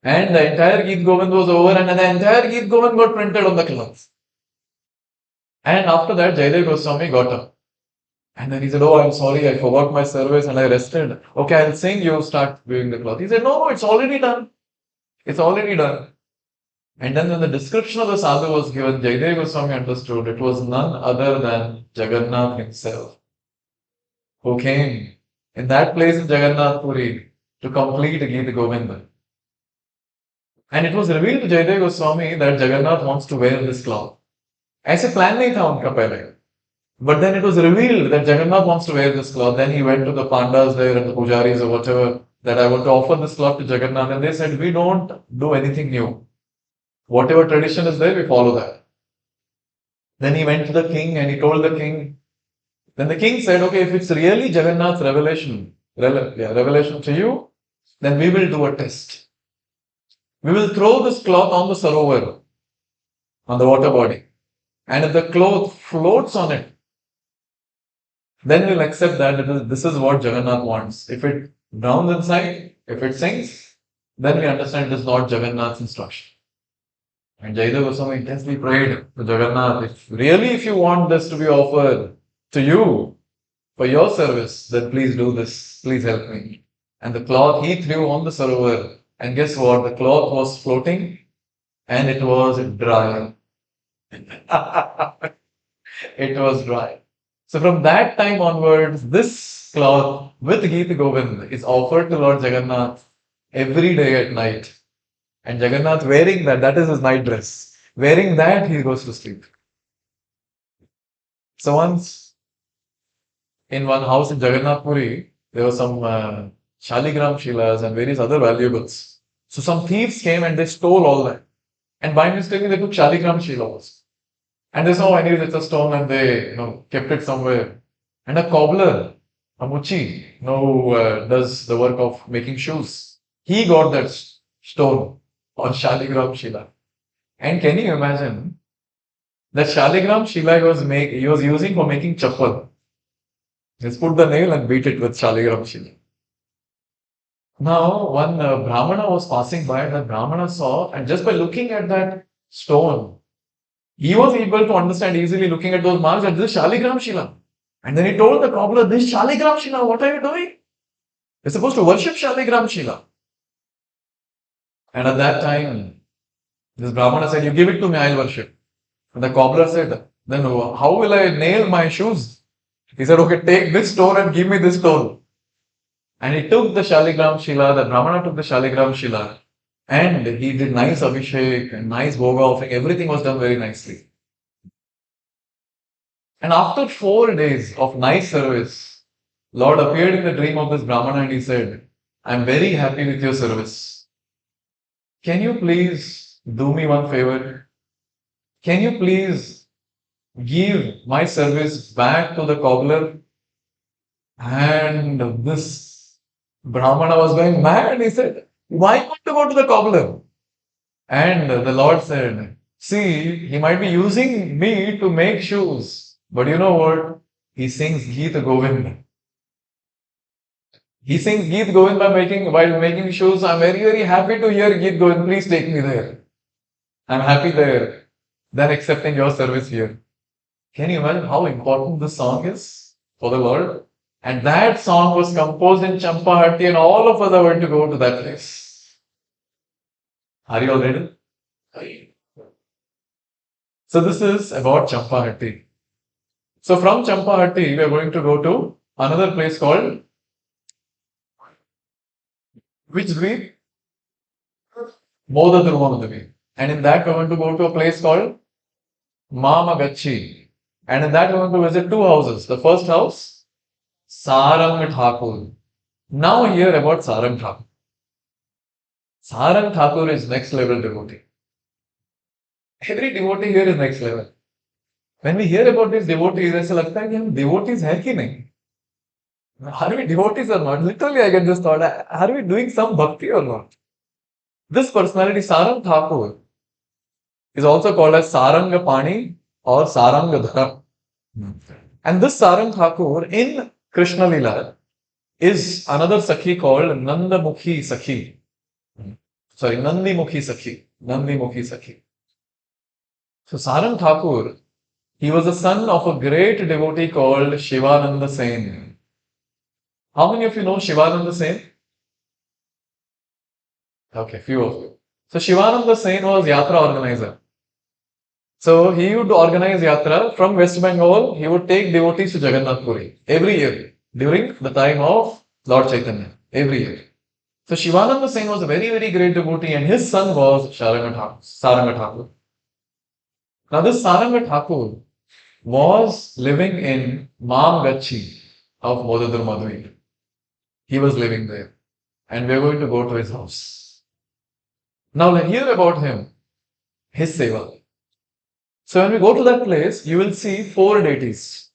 And the entire Geet Govind was over and the entire Geet Govind got printed on the cloth. And after that, Jaydev Goswami got up. And then he said, oh, I'm sorry, I forgot my service and I rested. Okay, I'll sing, you start weaving the cloth. He said, no, it's already done. It's already done. And then when the description of the sadhu was given, Jaydev Goswami understood it was none other than Jagannath himself, who came in that place in Jagannath Puri to complete Geet Govinda. And it was revealed to Jaydev Goswami that Jagannath wants to wear this cloth. ऐसे plan नहीं था उनका पहले. But then it was revealed that Jagannath wants to wear this cloth. Then he went to the Pandas there and the Pujaris or whatever, that I want to offer this cloth to Jagannath. And they said, we don't do anything new. Whatever tradition is there, we follow that. Then he went to the king and he told the king. Then the king said, okay, if it's really Jagannath's revelation, revelation to you, then we will do a test. We will throw this cloth on the sarovar, on the water body. And if the cloth floats on it, then we'll accept that this is what Jagannath wants. If it drowns inside, if it sinks, then we understand it is not Jagannath's instruction. And Jayadeva Goswami intensely prayed to Jagannath, if you want this to be offered to you for your service, then please do this. Please help me. And the cloth he threw on the sarovar. And guess what? The cloth was floating and it was dry. It was dry. So from that time onwards, this cloth with Geet Govind is offered to Lord Jagannath every day at night. And Jagannath wearing that is his night dress. Wearing that, he goes to sleep. So once, in one house in Jagannath Puri, there were some Shaligram Shilas and various other valuables. So some thieves came and they stole all that. And by mistake, they took Shaligram Shilas. And they saw, anyways, it's a stone and they kept it somewhere. And a cobbler, a muchi, who does the work of making shoes, he got that stone or Shaligram Shila. And can you imagine that Shaligram Shila he was using for making chappal. Just put the nail and beat it with Shaligram Shila. Now, one Brahmana was passing by, and the Brahmana saw, and just by looking at that stone, he was able to understand easily, looking at those marks, that this is Shaligram Shila. And then he told the cobbler, this is Shaligram Shila, what are you doing? You're supposed to worship Shaligram Shila. And at that time, this Brahmana said, you give it to me, I'll worship. And the cobbler said, then how will I nail my shoes? He said, okay, take this stone and give me this stone. And he took the Shaligram Shila, the Brahmana took the Shaligram Shila, and he did nice abhishek and nice bhoga offering. Everything was done very nicely. And after 4 days of nice service, Lord appeared in the dream of this Brahmana and he said, I'm very happy with your service. Can you please do me one favor? Can you please give my service back to the cobbler? And this Brahmana was going mad. He said, why want to go to the cobbler? And the Lord said, see, he might be using me to make shoes. But you know what? He sings Geet Govind. He sings Geet Govind while making shoes. I'm very, very happy to hear Geet Govind. Please take me there. I'm happy there than accepting your service here. Can you imagine how important this song is for the Lord? And that song was composed in Champahatti, and all of us are going to go to that place. Are you all ready? So this is about Champahatti. So from Champahatti, we are going to go to another place called which Dvip? Modadrumadvip. And in that, we are going to go to a place called Mamagachi. And in that, we are going to visit 2 houses. The first house, Sarang Thakur. Now hear about Sarang Thakur. Sarang Thakur is next level devotee. Every devotee here is next level. When we hear about these devotees, ऐसा लगता है कि हम devotees हैं कि नहीं? Are we devotees or not? Literally, I get this thought: are we doing some bhakti or not? This personality, Sarang Thakur, is also called as Saranga Pani or Saranga Dhara. And this Sarang Thakur in Krishna Lila is another Sakhi called Nandamukhi Sakhi. Sorry, Nandimukhi Sakhi. Nandimukhi Sakhi. So Sarang Thakur, he was the son of a great devotee called Shivananda Sen. How many of you know Shivananda Sen? Okay, few of you. So Shivananda Sen was Yatra organizer. So he would organize Yatra from West Bengal. He would take devotees to Jagannath Puri every year during the time of Lord Chaitanya. Every year. So Shivananda Sen was a very, very great devotee, and his son was Saranga Thakur. Now this Saranga Thakur was living in Mamagachi of Modadrumadvip. He was living there. And we are going to go to his house. Now let's hear about him, his seva. So when we go to that place, you will see 4 deities.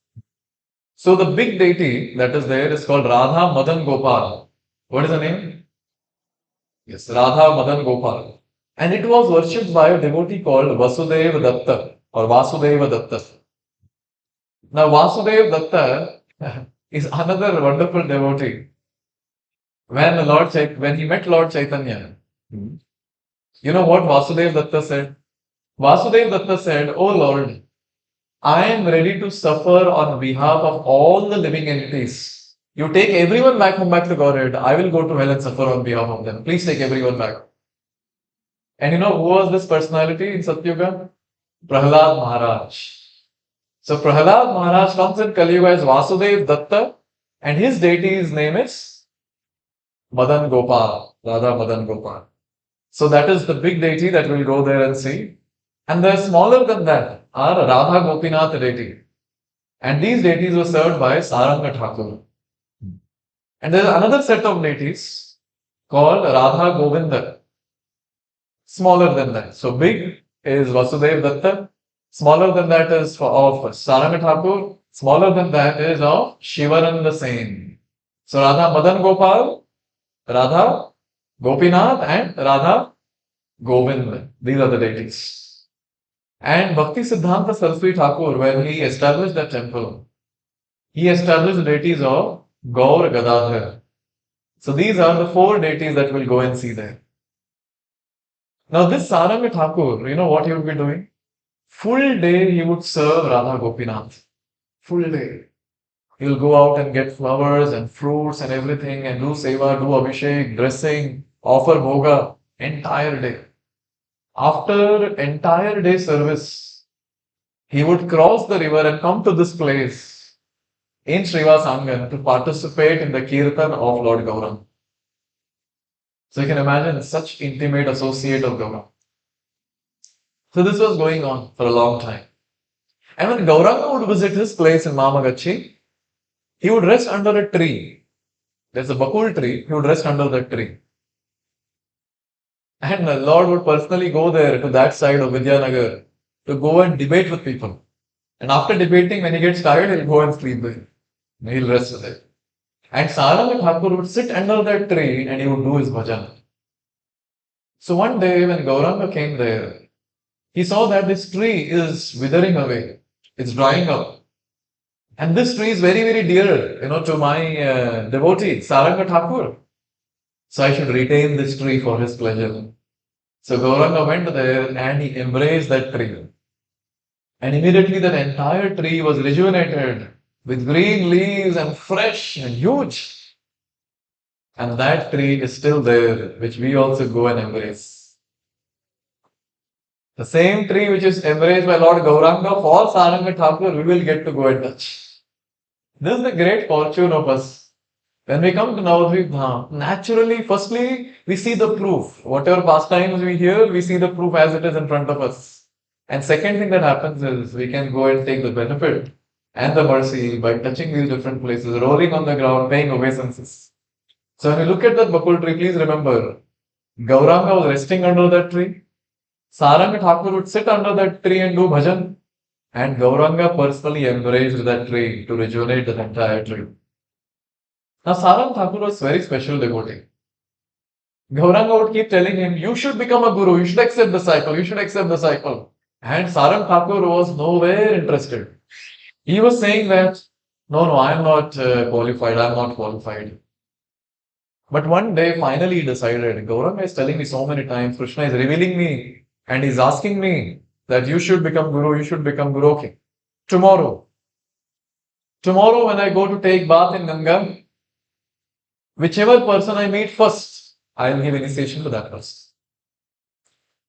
So the big deity that is there is called Radha Madan Gopal. What is the name? Yes, Radha Madan Gopal. And it was worshipped by a devotee called Vasudeva Datta or Vasudeva Datta. Now Vasudeva Datta is another wonderful devotee. When he met Lord Chaitanya, you know what Vasudeva Datta said? Vasudeva Datta said, "Oh Lord, I am ready to suffer on behalf of all the living entities. You take everyone back home back to Godhead. I will go to hell and suffer on behalf of them. Please take everyone back." And you know who was this personality in Satyuga? Prahlad Maharaj. So Prahlad Maharaj comes in Kali Yuga as Vasudev Datta, and his deity's name is Madan Gopal, Radha Madan Gopal. So that is the big deity that we'll go there and see. And the smaller than that are Radha Gopinath deity. And these deities were served by Saranga Thakur. And there is another set of deities called Radha Govinda. Smaller than that. So big is Vasudev Datta. Smaller than that is of Saranga Thakur. Smaller than that is of Shivananda Sen. So Radha Madan Gopal, Radha Gopinath and Radha Govind. These are the deities. And Bhakti Siddhanta Saraswati Thakur, when he established that temple, he established the deities of Gaur Gadadhar. So these are the 4 deities that we'll go and see there. Now this Saranga Thakur, you know what he would be doing? Full day he would serve Radha Gopinath. Full day. He will go out and get flowers and fruits and everything and do seva, do abhishek, dressing, offer bhoga, entire day. After entire day service, he would cross the river and come to this place in Srivasangan to participate in the kirtan of Lord Gauranga. So you can imagine such intimate associate of Gauranga. So this was going on for a long time. And when Gauranga would visit his place in Mamagachi, he would rest under a tree. There's a bakul tree, he would rest under that tree. And the Lord would personally go there to that side of Vidyanagar to go and debate with people. And after debating, when he gets tired, he'll go and sleep there. He'll rest there. And Saranga Thakur would sit under that tree and he would do his bhajan. So one day when Gauranga came there, he saw that this tree is withering away. It's drying up. And this tree is very, very dear, to my devotee, Saranga Thakur. So I should retain this tree for his pleasure. So Gauranga went there and he embraced that tree. And immediately that entire tree was rejuvenated with green leaves and fresh and huge. And that tree is still there, which we also go and embrace. The same tree which is embraced by Lord Gauranga for Saranga Thakur, we will get to go and touch. This is the great fortune of us. When we come to Navadvip Dham, naturally, firstly, we see the proof. Whatever pastimes we hear, we see the proof as it is in front of us. And second thing that happens is we can go and take the benefit and the mercy by touching these different places, rolling on the ground, paying obeisances. So when you look at that bakul tree, please remember, Gauranga was resting under that tree. Saranga Thakur would sit under that tree and do bhajan. And Gauranga personally embraced that tree to rejuvenate the entire tree. Now Saranga Thakur was very special devotee. Gauranga would keep telling him, you should become a guru, you should accept the cycle, you should accept the cycle. And Saranga Thakur was nowhere interested. He was saying that, no, I am not qualified, I am not qualified. But one day, finally he decided, Gauranga is telling me so many times, Krishna is revealing me and he's asking me that you should become guru, you should become guru. Okay. Tomorrow when I go to take bath in Ganga, whichever person I meet first, I will give initiation to that person.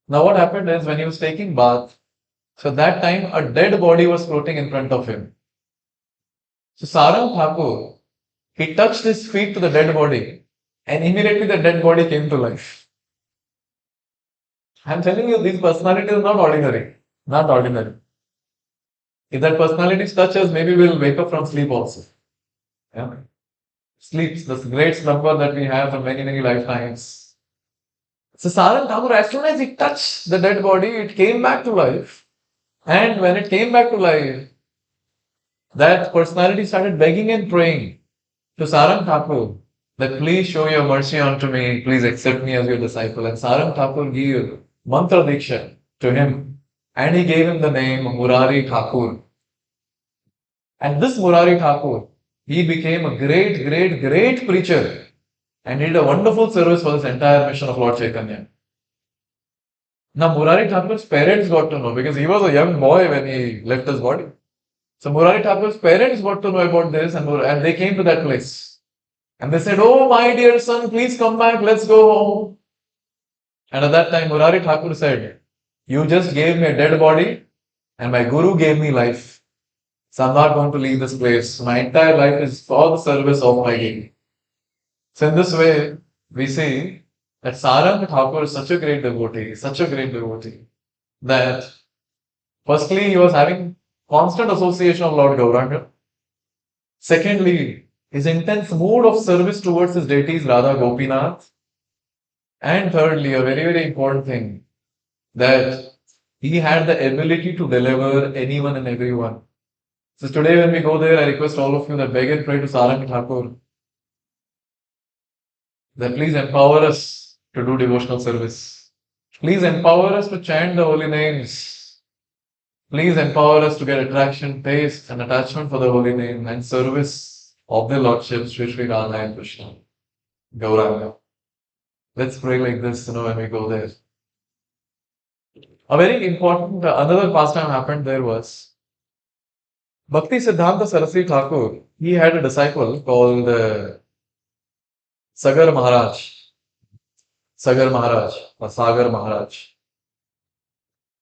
Now what happened is when he was taking bath, so that time a dead body was floating in front of him. So Saranga Thakur, he touched his feet to the dead body and immediately the dead body came to life. I am telling you, these personalities are not ordinary. Not ordinary. If that personality touches, maybe we will wake up from sleep also. Yeah. Sleeps, this great slumber that we have for many, many lifetimes. So Saranga Thakur, as soon as he touched the dead body, it came back to life. And when it came back to life, that personality started begging and praying to Sarang Thakur that please show your mercy unto me, please accept me as your disciple. And Sarang Thakur gave mantra diksha to him, and he gave him the name Murari Thakur. And this Murari Thakur, he became a great, great, great preacher and did a wonderful service for this entire mission of Lord Chaitanya. Now, Murari Thakur's parents got to know because he was a young boy when he left his body. So, Murari Thakur's parents got to know about this and they came to that place. And they said, "Oh, my dear son, please come back, let's go home." And at that time, Murari Thakur said, "You just gave me a dead body and my Guru gave me life. So, I'm not going to leave this place. My entire life is for the service of my Guru." So, in this way, we see that Sarang Thakur is such a great devotee, that firstly, he was having constant association of Lord Gauranga. Secondly, his intense mood of service towards his deities Radha Gopinath. And thirdly, a very, very important thing, that he had the ability to deliver anyone and everyone. So today when we go there, I request all of you that beg and pray to Sarang Thakur that please empower us to do devotional service. Please empower us to chant the holy names. Please empower us to get attraction, taste, and attachment for the holy name and service of the Lordship Sri Sri Radha and Krishna, Gauranga. Let's pray like this, when we go there. A very important, another pastime happened there was Bhakti Siddhanta Saraswati Thakur. He had a disciple called Sagar Maharaj. Sagar Maharaj or Sagar Maharaj.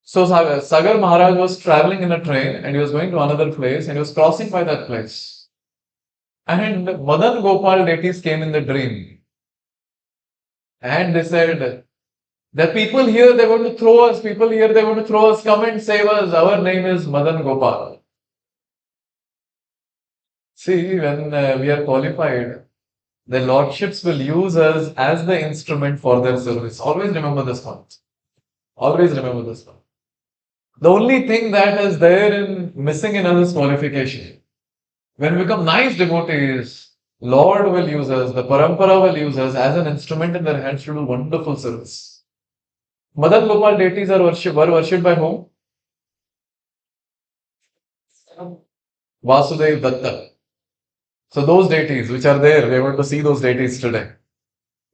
So Sagar Maharaj was traveling in a train and he was going to another place and he was crossing by that place. And Madan Gopal deities came in the dream. And they said, "The people here, they're going to throw us. People here, they're going to throw us. Come and save us. Our name is Madan Gopal." See, when we are qualified, the lordships will use us as the instrument for their service. Always remember this point. Always remember this one. The only thing that is there in missing in us is qualification. When we become nice devotees, Lord will use us, the Parampara will use us as an instrument in their hands to do wonderful service. Madan Gopal deities were worshipped by whom? Vasudev Datta. So those deities which are there, we are going to see those deities today.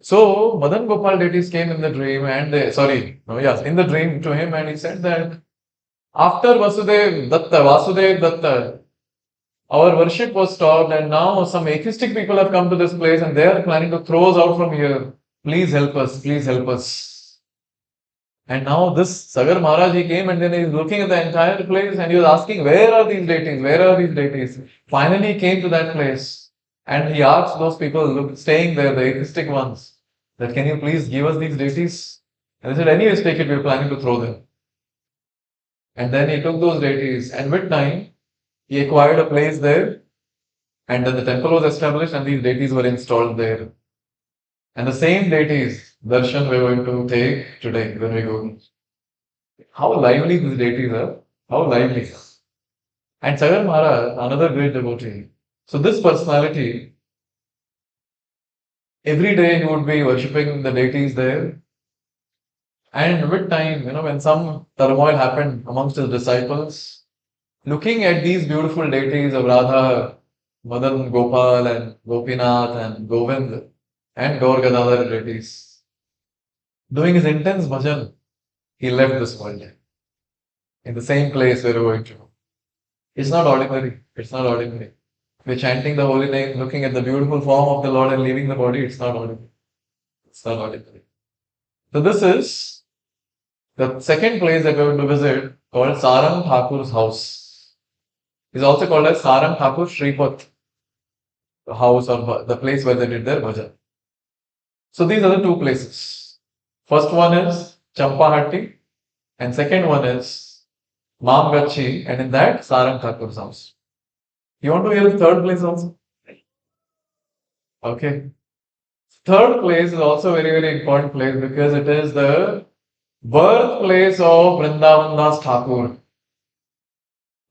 So Madan Gopal deities came in the dream and in the dream to him, and he said that after Vasudev Datta, our worship was stopped and now some atheistic people have come to this place and they are planning to throw us out from here. Please help us, please help us. And now this Sagar Maharaj, he came and then he is looking at the entire place and he was asking, where are these deities? Where are these deities? Finally he came to that place and he asked those people staying there, the atheistic ones, that can you please give us these deities? And they said, anyways, take it, we are planning to throw them. And then he took those deities and with time, he acquired a place there and then the temple was established and these deities were installed there. And the same deities, darshan, we're going to take today when we go. How lively these deities are. How lively. And Sagar Maharaj, another great devotee. So this personality, every day he would be worshipping the deities there. And with time, when some turmoil happened amongst his disciples, looking at these beautiful deities of Radha, Madan Gopal and Gopinath and Govind and Gaur Gadadhar deities, doing his intense bhajan, he left this world in the same place where we were going to. It's not ordinary. It's not ordinary. We're chanting the holy name, looking at the beautiful form of the Lord and leaving the body. It's not ordinary. It's not ordinary. So this is the second place that we're going to visit, called Sarang Thakur's house. It's also called as Sarang Thakur Shripat, the house or the place where they did their bhajan. So these are the two places. First one is Champahatti and second one is Mamgachi, and in that Sarang Thakur's house. You want to hear the third place also? Okay. Third place is also a very, very important place because it is the birthplace of Vrindavan Das Thakur.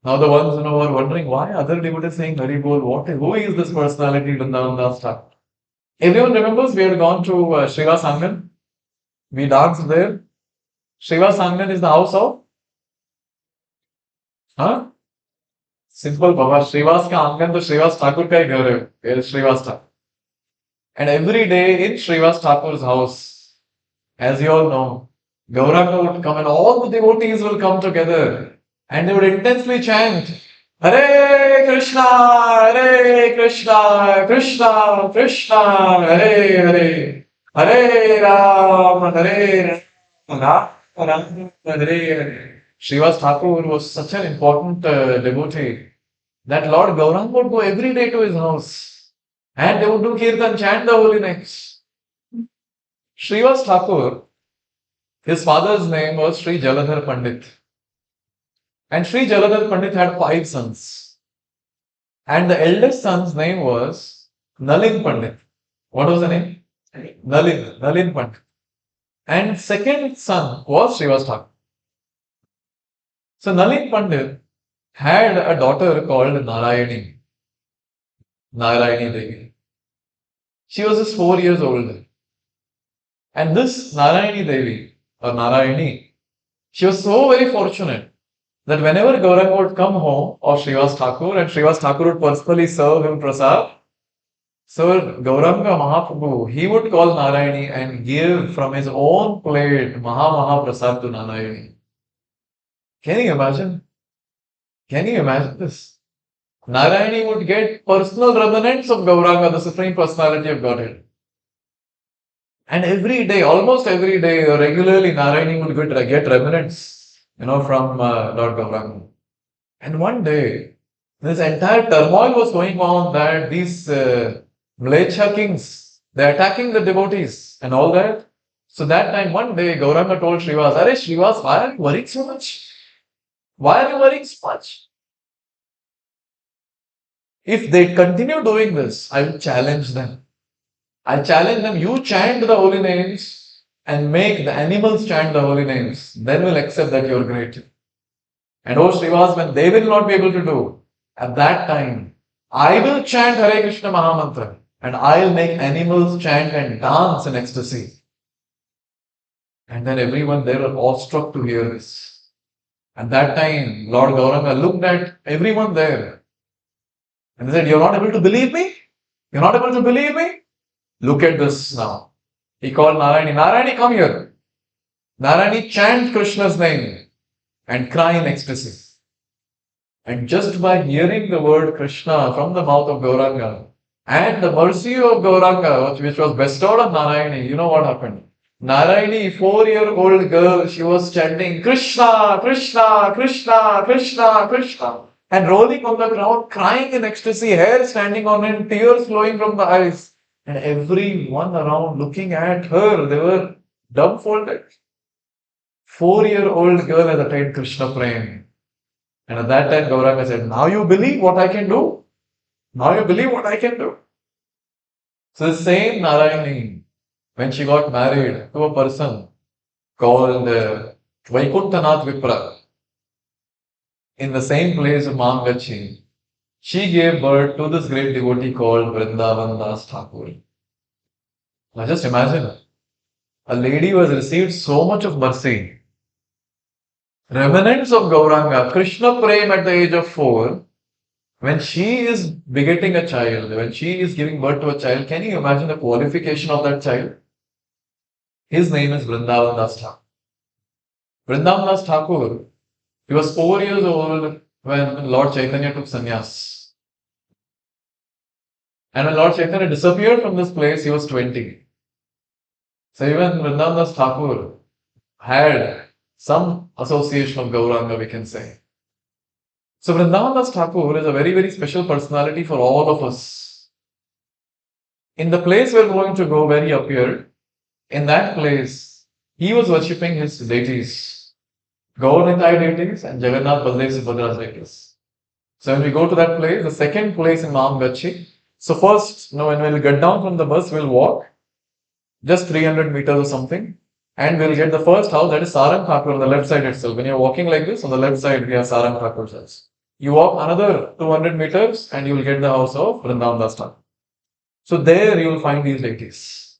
Now the ones who are wondering why other devotees saying Hari Bol, who is this personality Vrindavan Das Thakur? Everyone remembers we had gone to Srivas Angan. We danced there. Srivas Angan is the house of? Huh? Simple Baba. Srivas ka Angan to Srivas Thakur ka hi ghar hai. Where is Srivas Thakur? And every day in Srivas Thakur's house, as you all know, Gauranga would come and all the devotees will come together and they would intensely chant, Hare Krishna, Hare Krishna, Krishna, Krishna, Hare Hare, Hare Ram, Hare Ram, Ram, Hare Hare. Srivas Thakur was such an important devotee that Lord Gauranga would go every day to his house. And they would do kirtan, chant the holy names. Srivas Thakur, his father's name was Sri Jaladhar Pandit. And Sri Jaladhar Pandit had 5 sons. And the eldest son's name was Nalin Pandit. What was the name? Nalin Pandit. And second son was Srivas Thakur. So Nalin Pandit had a daughter called Narayani Devi. She was just 4 years old. And this Narayani Devi, or Narayani, she was so very fortunate that whenever Gauranga would come home of Srivas Thakur and Srivas Thakur would personally serve him prasad, so Gauranga Mahaprabhu, he would call Narayani and give from his own plate Maha Prasad to Narayani. Can you imagine? Can you imagine this? Narayani would get personal remnants of Gauranga, the Supreme Personality of Godhead. And every day, almost every day, regularly Narayani would get remnants, from Lord Gauranga. And one day, this entire turmoil was going on that these Mlecha kings, they're attacking the devotees and all that. So that time, one day, Gauranga told Srivas, Are Srivas, why are you worrying so much? Why are you worrying so much? If they continue doing this, I will challenge them. I challenge them, you chant the holy names and make the animals chant the holy names. Then we'll accept that you're great. And oh Srivas, when they will not be able to do, at that time, I will chant Hare Krishna Mahamantra and I'll make animals chant and dance in ecstasy. And then everyone there were awestruck to hear this. At that time, Lord Gauranga looked at everyone there and said, You're not able to believe me? You're not able to believe me? Look at this now. He called Narayani. Narayani, come here. Narayani, chant Krishna's name and cry in ecstasy. And just by hearing the word Krishna from the mouth of Gauranga and the mercy of Gauranga, which was bestowed on Narayani, you know what happened? Narayani, 4-year-old girl, she was chanting Krishna, Krishna, Krishna, Krishna, Krishna. And rolling on the ground, crying in ecstasy, hair standing on end, tears flowing from the eyes. And everyone around looking at her, they were dumbfolded. 4-year-old girl has attained Krishna Prem. And at that time, Gauranga said, Now you believe what I can do? Now you believe what I can do? So the same Narayani, when she got married to a person called Vaikuntanath Vipra, in the same place of Mamgachi, she gave birth to this great devotee called Vrindavan Das Thakur. Now just imagine, a lady who has received so much of mercy, remnants of Gauranga, Krishna Prem at the age of 4, when she is begetting a child, when she is giving birth to a child, can you imagine the qualification of that child? His name is Vrindavan Das Thakur. Vrindavan Das Thakur, he was 4 years old when Lord Chaitanya took sannyas. And when Lord Chaitanya disappeared from this place, he was 20. So even Vrindavan Das Thakur had some association of Gauranga, we can say. So Vrindavan Das Thakur is a very, very special personality for all of us. In the place we're going to go, where he appeared, in that place, he was worshipping his deities. Gaur-Nitai deities and Jagannath Baldev Subhadra's deities. So when we go to that place, the second place in Mamgachi, so first, when we'll get down from the bus, we'll walk just 300 meters or something, and we'll get the first house, that is Sarang Thakur on the left side itself. When you're walking like this, on the left side, we have Sarang Thakur's house. You walk another 200 meters and you will get the house of Vrindavan Das Thakur. So there you will find these deities.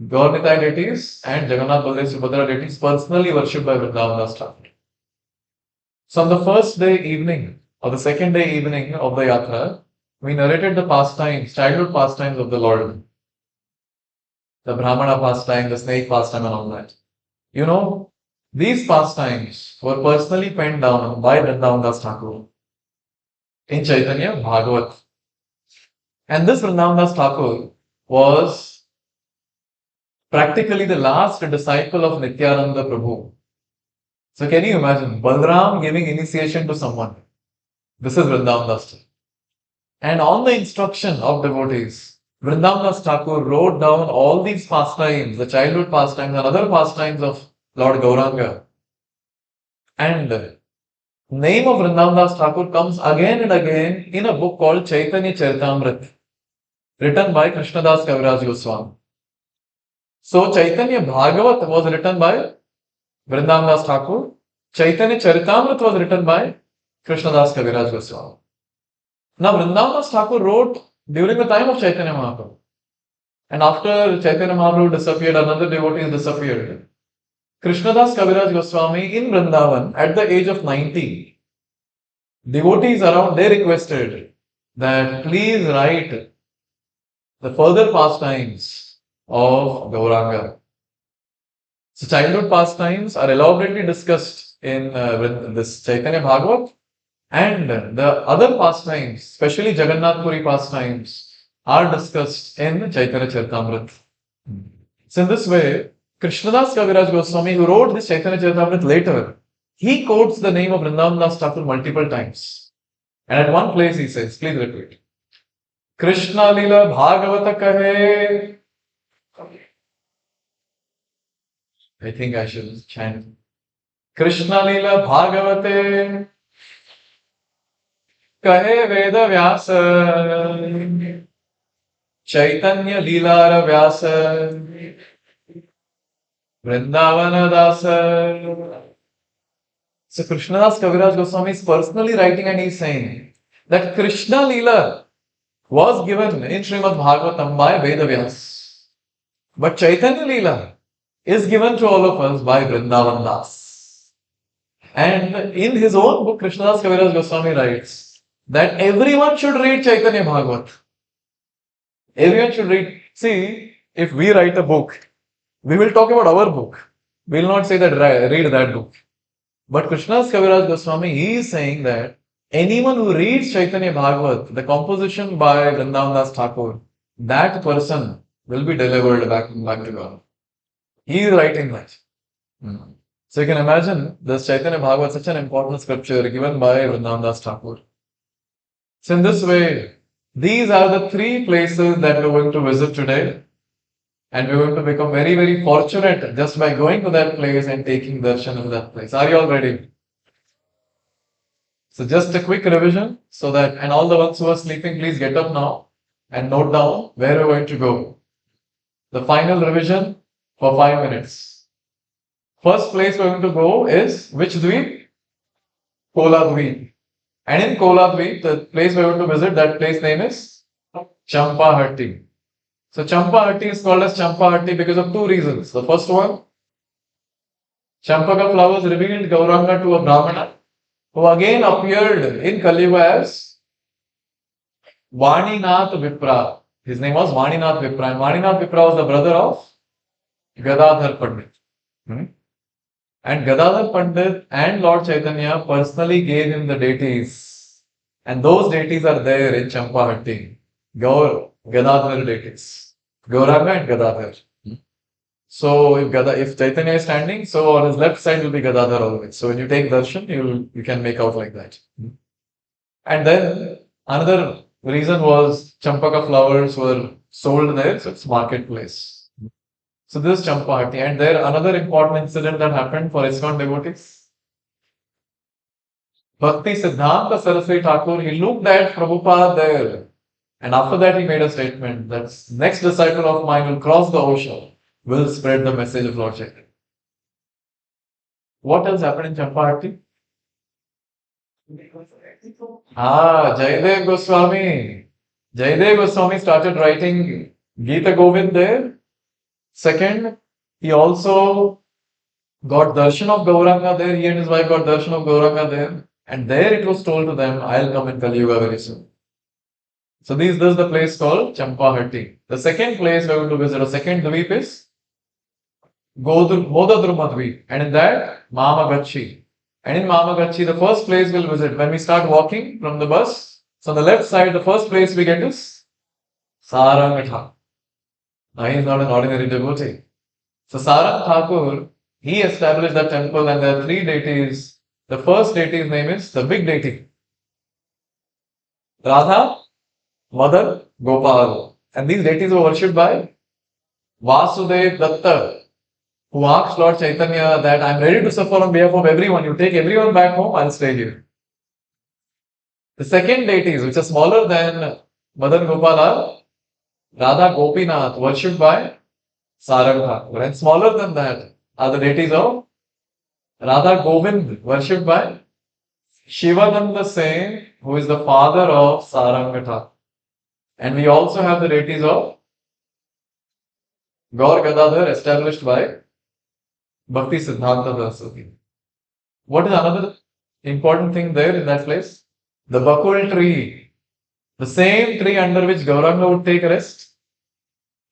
Gaurnitai deities and Jagannath Baldev Subhadra deities personally worshipped by Vrindavan Das Thakur. So on the first day evening or the second day evening of the Yatra, we narrated the pastimes, childhood pastimes of the Lord. The Brahmana pastime, the snake pastime and all that. You know, these pastimes were personally penned down by Vrindavan Das Thakur in Chaitanya Bhagavat. And this Vrindavan Das Thakur was practically the last disciple of Nityananda Prabhu. So can you imagine Balram giving initiation to someone? This is Vrindavan Das Thakur. And on the instruction of devotees, Vrindavan Das Thakur wrote down all these pastimes, the childhood pastimes and other pastimes of Lord Gauranga. And name of Vrindavan Das Thakur comes again and again in a book called Chaitanya Charitamrita, written by Krishnadas Kaviraj Goswami. So Chaitanya Bhagavat was written by Vrindavan Das Thakur. Chaitanya Charitamrita was written by Krishnadas Kaviraj Goswami. Now Vrindavan Das Thakur wrote during the time of Chaitanya Mahaprabhu. And after Chaitanya Mahaprabhu disappeared, another devotee disappeared. Krishnadas Kaviraj Goswami in Vrindavan at the age of 90, devotees around, they requested that please write the further pastimes of Gauranga. So childhood pastimes are elaborately discussed in this Chaitanya Bhagavat, and the other pastimes, especially Jagannath Puri pastimes, are discussed in Chaitanya Charitamrita. So in this way, Krishnadas Kaviraj Goswami, who wrote this Chaitanya Charitamrita later, he quotes the name of Vrindavan Das Thakur multiple times. And at one place he says, please repeat, Krishna Lila Bhagavata Kahe. I think I should chant. Krishna Lila Bhagavate Kahe Veda Vyasa Chaitanya Leela Vyasa Vrindavana Dasa. So Krishnadas Kaviraj Goswami is personally writing and he is saying that Krishna Leela was given in Srimad Bhagavatam by Veda Vyas. But Chaitanya Leela is given to all of us by Vrindavan Das. And in his own book, Krishnadas Kaviraj Goswami writes that everyone should read Chaitanya Bhagavat. Everyone should read. See, if we write a book, we will talk about our book. We will not say that read that book. But Krishnadas Kaviraj Goswami, he is saying that anyone who reads Chaitanya Bhagavat, the composition by Vrindavan Das Thakur, that person will be delivered back to God. He is writing that. So you can imagine this Chaitanya Bhagavat, such an important scripture given by Vrindavan Das Thakur. So in this way, these are the three places that we're going to visit today. And we're going to become very, very fortunate just by going to that place and taking darshan in that place. Are you all ready? So just a quick revision so that, and all the ones who are sleeping, please get up now and note down where we're going to go. The final revision for 5 minutes. First place we're going to go is which dweep? Koladvip. And in Koladvip, the place we're going to visit, that place name is Champahatti. So Champahatti is called as Champahatti because of two reasons. The first one, Champaka flowers revealed Gauranga to a Brahmana who again appeared in Kali Yuga as Vaninath Vipra. His name was Vaninath Vipra, and Vaninath Vipra was the brother of Gadadhar Pandit. And Gadadhar Pandit and Lord Chaitanya personally gave him the deities. And those deities are there in Champahatti. Gadadhar deities. Gauranga and Gadadhar. So if Chaitanya is standing, so on his left side will be Gadadhar always. So when you take darshan, you can make out like that. And then another reason was Champaka flowers were sold there, so it's marketplace. So this is Champahatti. And there another important incident that happened for ISKCON devotees. Bhakti Siddhanta Saraswati Thakur, he looked at Prabhupada there. And after that, he made a statement that next disciple of mine will cross the ocean, will spread the message of Lord Chaitanya. What else happened in Champahatti? Jayadev Goswami. Jayadev Goswami started writing Gita Govind there. Second, he also got darshan of Gauranga there. He and his wife got darshan of Gauranga there. And there it was told to them, I'll come in Kali Yuga very soon. So this is the place called Champahatti. The second place we're going to visit, the second dweep is Modadrumadvip. And in that, Mamagachi. And in Mamagachi, the first place we'll visit when we start walking from the bus. So on the left side, the first place we get is Sarangatha. Now he is not an ordinary devotee. So Sarang Thakur, he established that temple and there are three deities. The first deity's name is the big deity. Radha, Madan, Gopal. And these deities were worshipped by Vasudev Datta, who asked Lord Chaitanya that I'm ready to suffer on behalf of everyone. You take everyone back home, I'll stay here. The second deities, which are smaller than Madan Gopal, are Radha Gopinath, worshipped by Sarang Thakur. And smaller than that are the deities of Radha Govind, worshipped by Shivananda Sen, who is the father of Sarang Thakur. And we also have the deities of Gaur Gadadhar, established by Bhakti Siddhanta Saraswati. What is another important thing there in that place? The Bakul tree. The same tree under which Gauranga would take rest.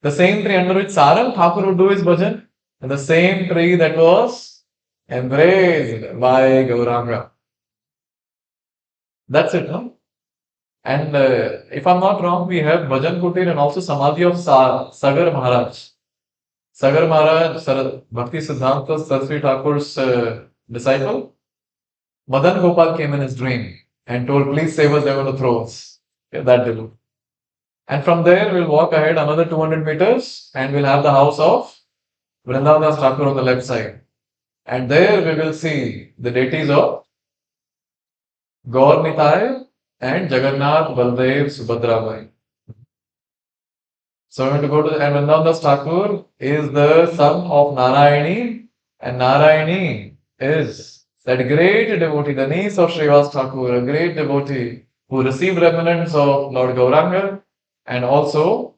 The same tree under which Sarang Thakur would do his bhajan. And the same tree that was embraced by Gauranga. That's it, no? And if I'm not wrong, we have Bhajan Kutir and also Samadhi of Sagar Maharaj. Sagar Maharaj, Bhakti Siddhanta Saraswati Thakur's disciple. Madan Gopal came in his dream and told, please save us, they're going to throw us. Okay, that they do. And from there, we'll walk ahead another 200 meters and we'll have the house of Vrindavan Thakur on the left side. And there we will see the deities of Gaur Nitai and Jagannath, Baldev, Subhadra. So we're going to go to and Vrindavan Thakur is the son of Narayani, and Narayani is that great devotee, the niece of Srivas Thakur, a great devotee who received remnants of Lord Gauranga, and also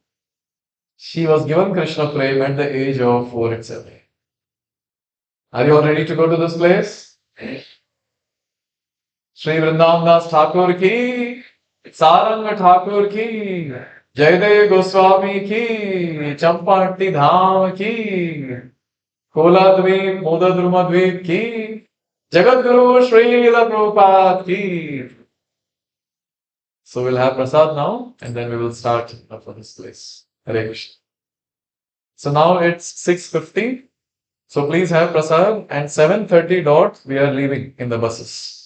she was given Krishna Prem at the age of 4 itself. Are you all ready to go to this place? Shri Vrindavan Thakur ki, Sarang Thakur ki, Jayadev Goswami ki, Champahatti Dham ki, Koladvip, Modadrumadvip ki, Jagadguru Srila Prabhupada ki. So we'll have prasad now and then we will start for this place. Hare Krishna. So now it's 6:50. So please have prasad and 7:30 dot we are leaving in the buses.